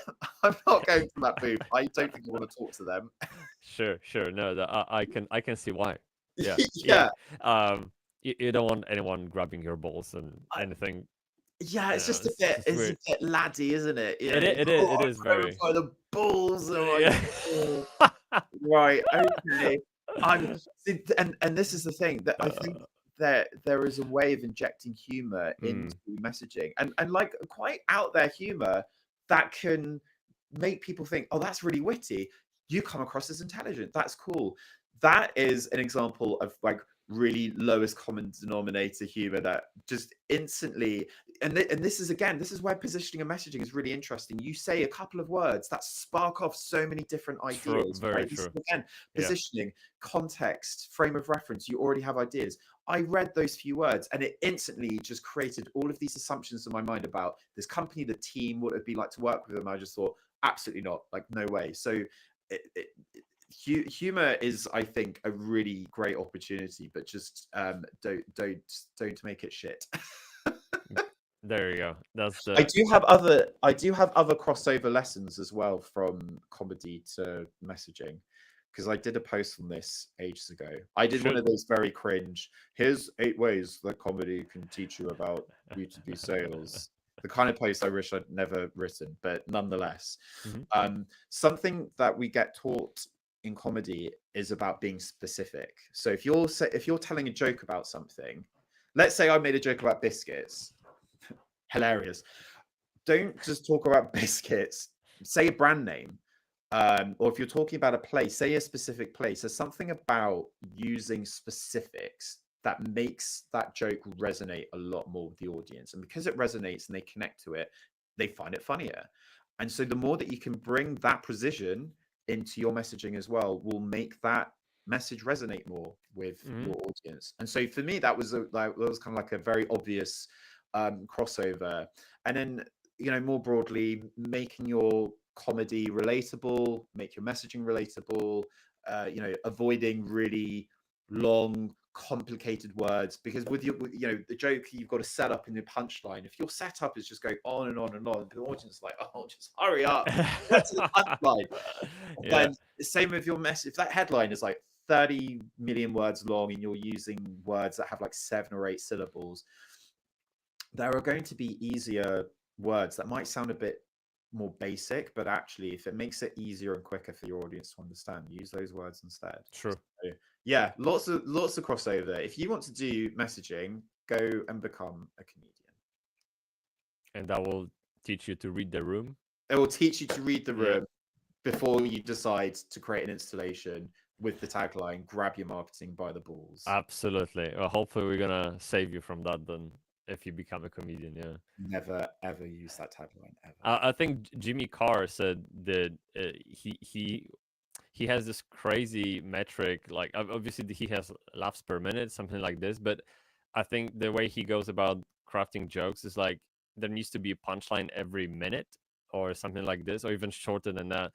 not going to that booth. I don't think I want to talk to them. Sure. No, I can see why. Yeah. Yeah. You don't want anyone grabbing your balls and anything. Yeah, it's just a It's bit, just it's weird. a bit laddie, isn't it? You know, It I is grab him very. by the balls. And I'm like, Yeah. "Oh, right, okay. And this is the thing that I think there is a way of injecting humor into messaging, and like quite out there humor that can make people think, oh, that's really witty. You come across as intelligent. That's cool. That is an example of like really lowest common denominator humor that just instantly, and this is again, this is where positioning and messaging is really interesting. You say a couple of words that spark off so many different True, ideas, very right? This true. is, again, Yeah. positioning, context, frame of reference. You already have ideas. I read those few words and it instantly just created all of these assumptions in my mind about this company, the team, what it'd be like to work with them. I just thought, absolutely not, like no way. So humor is, I think, a really great opportunity, but just don't make it shit. There you go. That's I the do have other crossover lessons as well from comedy to messaging, because I did a post on this ages ago. I did one should. of those very cringe. Here's 8 ways that comedy can teach you about B2B sales. The kind of post I wish I'd never written, but nonetheless, something that we get taught in comedy is about being specific. So if you're telling a joke about something, let's say I made a joke about biscuits, hilarious. Don't just talk about biscuits. Say a brand name. Or if you're talking about a place, say a specific place. There's something about using specifics that makes that joke resonate a lot more with the audience. And because it resonates and they connect to it, they find it funnier. And so the more that you can bring that precision into your messaging as well, will make that message resonate more with your audience. And so for me, that was that was kind of like a very obvious crossover. And then, more broadly, making your comedy relatable, make your messaging relatable, avoiding really long, complicated words, because with the joke, you've got to set up in the punchline. If your setup is just going on and on and on, the audience is like, oh, just hurry up, get to the punchline. Yeah. Then same with your message. If that headline is like 30 million words long and you're using words that have like 7 or 8 syllables, there are going to be easier words that might sound a bit more basic, but actually, if it makes it easier and quicker for your audience to understand, use those words instead. True. So, yeah, lots of crossover. If you want to do messaging, go and become a comedian. And that will teach you to read the room. It will teach you to read the room before you decide to create an installation with the tagline, grab your marketing by the balls. Absolutely. Well, hopefully we're gonna save you from that then if you become a comedian. Yeah. Never ever use that tagline ever. I think Jimmy Carr said that he has this crazy metric. Like obviously he has laughs per minute, something like this. But I think the way he goes about crafting jokes is like there needs to be a punchline every minute or something like this, or even shorter than that.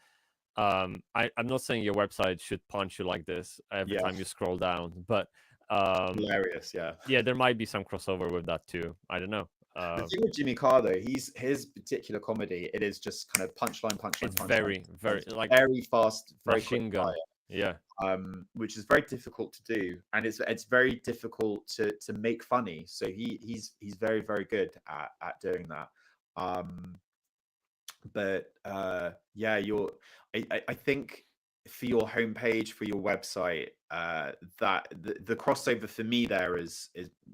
I'm not saying your website should punch you like this every time you scroll down, but hilarious. Yeah, there might be some crossover with that too. I don't know. The thing with Jimmy Carr, though, his particular comedy, it is just kind of punchline, It's punchline, very like very fast, very machine gun. fire, Yeah. which is very difficult to do, and it's very difficult to make funny. So he's very, very good at doing that. But yeah, I think for your homepage, for your website, that the crossover for me there is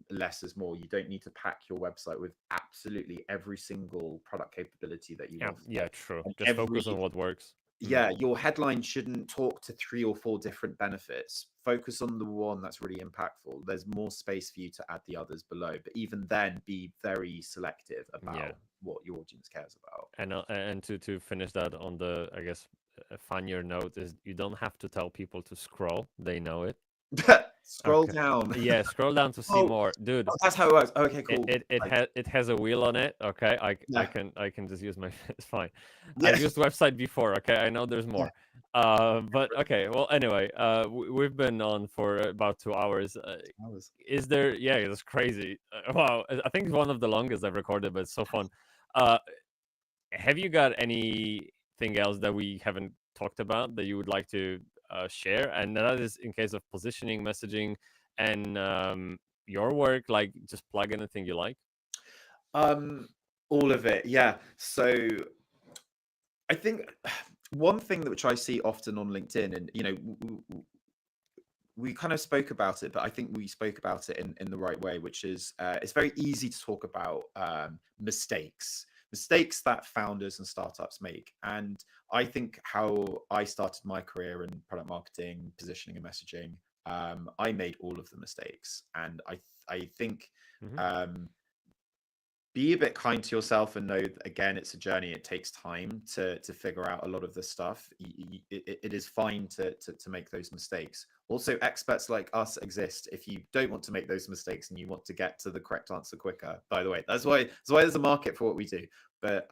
less is more. You don't need to pack your website with absolutely every single product capability that you want. Yeah, true. Just focus on what works. Yeah, your headline shouldn't talk to 3 or 4 different benefits. Focus on the one that's really impactful. There's more space for you to add the others below, but even then, be very selective about what your audience cares about. And to finish that on the, I guess, a funnier note is you don't have to tell people to scroll; they know it. Scroll down. Yeah, scroll down to see more, dude. That's how it works. Okay, cool. It has a wheel on it. Okay, I can just use my. It's fine. I've used website before. Okay, I know there's more. But okay. Well, anyway, we've been on for about 2 hours. Is there? Yeah, it's crazy. Wow, I think it's one of the longest I've recorded, but it's so fun. Have you got anything else that we haven't talked about that you would like to share? And that is in case of positioning, messaging, and your work. Like, just plug anything you like. All of it, yeah. So I think one thing which I see often on LinkedIn, and we kind of spoke about it, but I think we spoke about it in the right way, which is it's very easy to talk about mistakes that founders and startups make. And I think how I started my career in product marketing, positioning, and messaging, I made all of the mistakes. And I think be a bit kind to yourself and know that, again, it's a journey. It takes time to figure out a lot of this stuff. It is fine to make those mistakes. Also, experts like us exist if you don't want to make those mistakes and you want to get to the correct answer quicker. By the way, that's why there's a market for what we do. But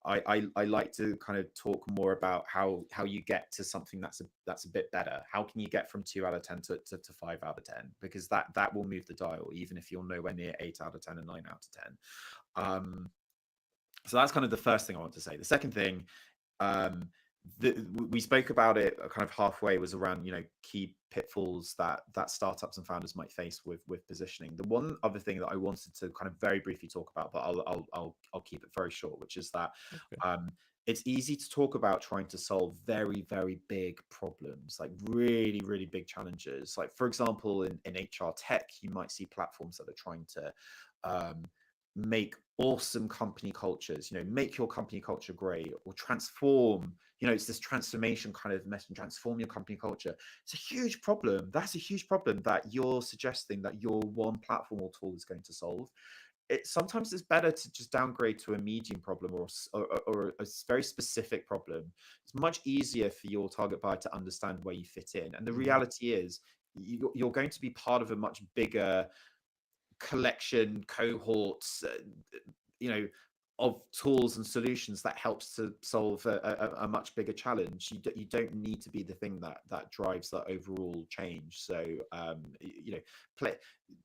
I like to kind of talk more about how you get to something that's a bit better. How can you get from 2 out of 10 to 5 out of 10? Because that will move the dial, even if you're nowhere near 8 out of 10 and 9 out of 10. So that's kind of the first thing I want to say. The second thing, we spoke about it kind of halfway, was around key pitfalls that startups and founders might face with positioning. The one other thing that I wanted to kind of very briefly talk about, but I'll keep it very short, which is that it's easy to talk about trying to solve very, very big problems, like really, really big challenges. Like, for example, in HR tech, you might see platforms that are trying to make awesome company cultures, make your company culture great, or transform, it's this transformation kind of message, transform your company culture. It's a huge problem. That's a huge problem that you're suggesting that your one platform or tool is going to solve. Sometimes it's better to just downgrade to a medium problem or a very specific problem. It's much easier for your target buyer to understand where you fit in. And the reality is you're going to be part of a much bigger collection, cohorts, of tools and solutions that helps to solve a much bigger challenge. You don't need to be the thing that drives that overall change. So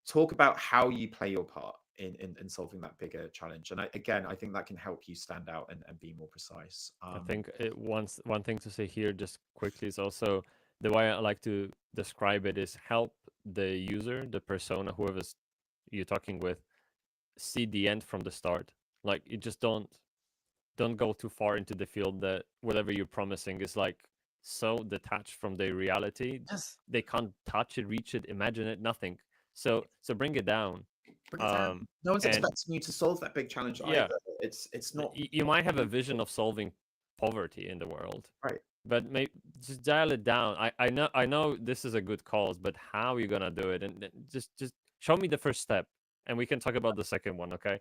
talk about how you play your part in solving that bigger challenge. And I think that can help you stand out and be more precise. I think one thing to say here just quickly is also the way I like to describe it is help the user, the persona, whoever's you're talking with, see the end from the start. Like, you just don't go too far into the field that whatever you're promising is like so detached from the reality. Yes. They can't touch it, reach it, imagine it, nothing. So bring it down. No one's expecting you to solve that big challenge either. It's not. You might have a vision of solving poverty in the world, right? But maybe just dial it down. I know this is a good cause, but how are you gonna do it? And just show me the first step, and we can talk about the second one. Okay?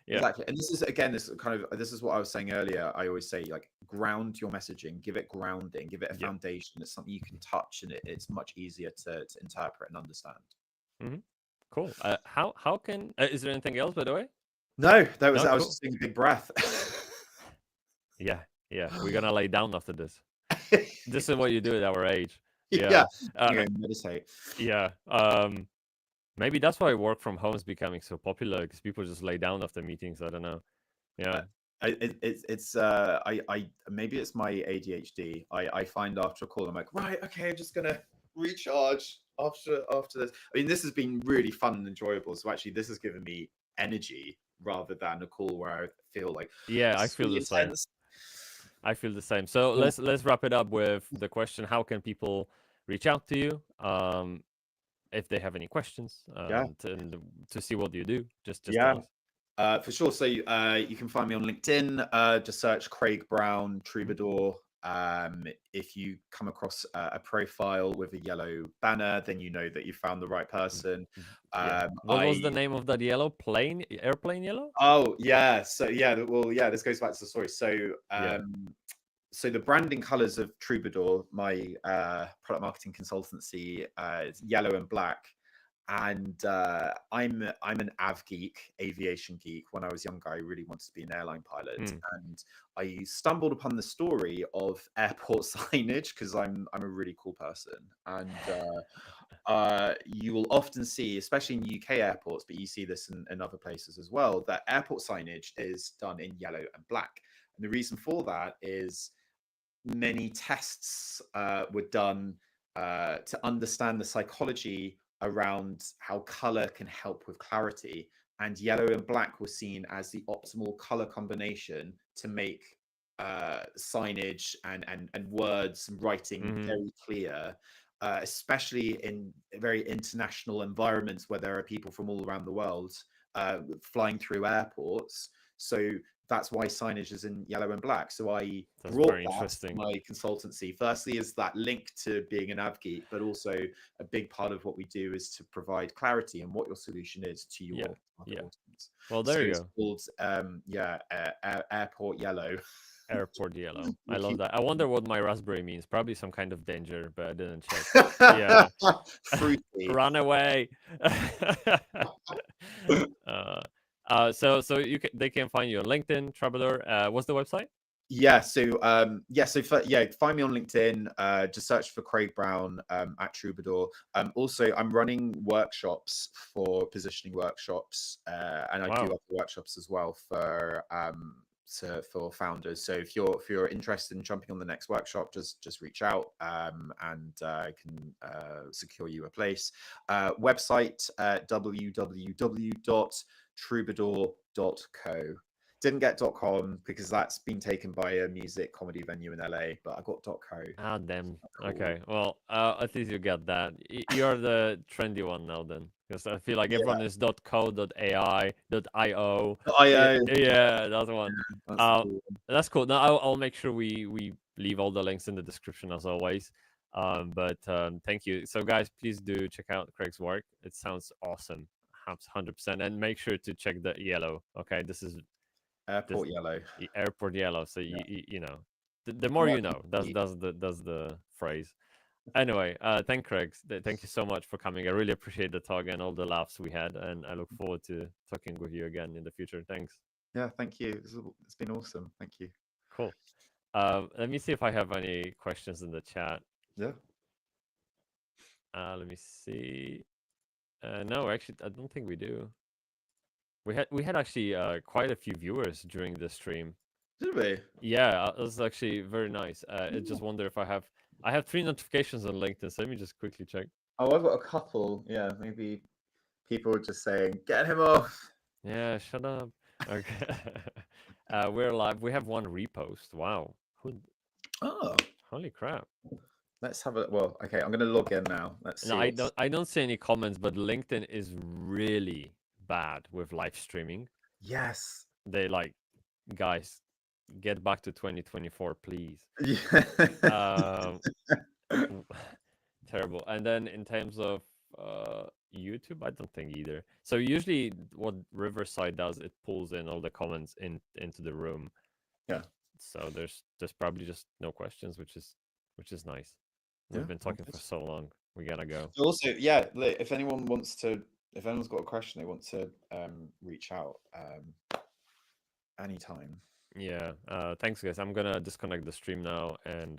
Exactly. And this is what I was saying earlier. I always say, like, ground your messaging, give it grounding, give it a foundation. It's something you can touch, and it's much easier to interpret and understand. Cool. How can is there anything else, by the way? No, that was I was just taking a big breath. Yeah, we're gonna lay down after this. This is what you do at our age. Meditate. Maybe that's why work from home is becoming so popular, because people just lay down after meetings. I don't know. It's maybe it's my ADHD. I find after a call, I'm like, right, okay, I'm just gonna recharge after this. I mean, this has been really fun and enjoyable. So actually, this has given me energy rather than a call where I feel like, I feel the same. I feel the same. So let's wrap it up with the question: how can people reach out to you if they have any questions to see what you do? Just tell us. For sure. So you can find me on LinkedIn. Just search Craig Brown Troubadour. If you come across a profile with a yellow banner, then you know that you found the right person. What was the name of that yellow plane? Airplane yellow? Oh yeah. So this goes back to the story. So so the branding colors of Troubadour, my product marketing consultancy, is yellow and black. And I'm an aviation geek. When I was younger, I really wanted to be an airline pilot, and I stumbled upon the story of airport signage because I'm a really cool person. And you will often see, especially in UK airports, but you see this in other places as well, that airport signage is done in yellow and black. And the reason for that is many tests were done to understand the psychology around how color can help with clarity, and yellow and black were seen as the optimal color combination to make signage and words and writing very clear, especially in very international environments where there are people from all around the world flying through airports. So that's why signage is in yellow and black. So I brought that to my consultancy. Firstly, is that link to being an av geek, but also a big part of what we do is to provide clarity and what your solution is to your audience. Well, So there you it's go. called Airport Yellow. Airport Yellow. I We love keep- that. I wonder what my raspberry means. Probably some kind of danger, but I didn't check. Yeah. Fruity. Run away. So they can find you on LinkedIn, Troubadour. What's the website? Find me on LinkedIn. Just search for Craig Brown at Troubadour. Also, I'm running workshops for positioning workshops, and I Wow. do other workshops as well for founders. So if you're interested in jumping on the next workshop, just reach out, and I can secure you a place. Website www.troubadour.co. Didn't get .com because that's been taken by a music comedy venue in LA, but I got .co. Ah, damn. Cool. Okay. Well, at least you got that. You're the trendy one now, then, because I feel like everyone is .co.ai, .io. Yeah, that one. That's cool. That's cool. Now I'll make sure we leave all the links in the description as always. But thank you. So guys, please do check out Craig's work. It sounds awesome, 100%. And make sure to check the yellow. Okay, this is Airport Yellow. Airport Yellow. So Yeah. you know, the more you know. That's the phrase. Anyway, thank you so much for coming. I really appreciate the talk and all the laughs we had, and I look forward to talking with you again in the future. Thanks. Yeah, thank you. It's been awesome. Thank you. Cool. Let me see if I have any questions in the chat. Yeah. Let me see. No, actually, I don't think we do. We had actually quite a few viewers during the stream. Did we? Yeah, it was actually very nice. I just wonder if I have 3 notifications on LinkedIn. So let me just quickly check. Oh, I've got a couple. Yeah, maybe people are just saying, "Get him off." Yeah, shut up. Okay. We're live. We have 1 repost. Wow. Oh, Holy crap. let's have a well. Okay, I'm gonna log in now. Let's see. No, I don't see any comments, but LinkedIn is really bad with live streaming. Yes. They like, guys, get back to 2024, please. Yeah. Terrible. And then in terms of YouTube, I don't think either. So usually what Riverside does, it pulls in all the comments into the room. Yeah. So there's probably just no questions, which is nice. We've been talking for so long. We gotta go. Also, yeah, if anyone's got a question they want to reach out anytime. Yeah. Thanks, guys. I'm gonna disconnect the stream now, and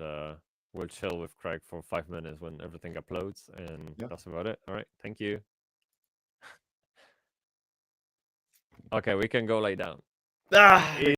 we'll chill with Craig for 5 minutes when everything uploads, and that's about it. All right. Thank you. Okay, we can go lay down.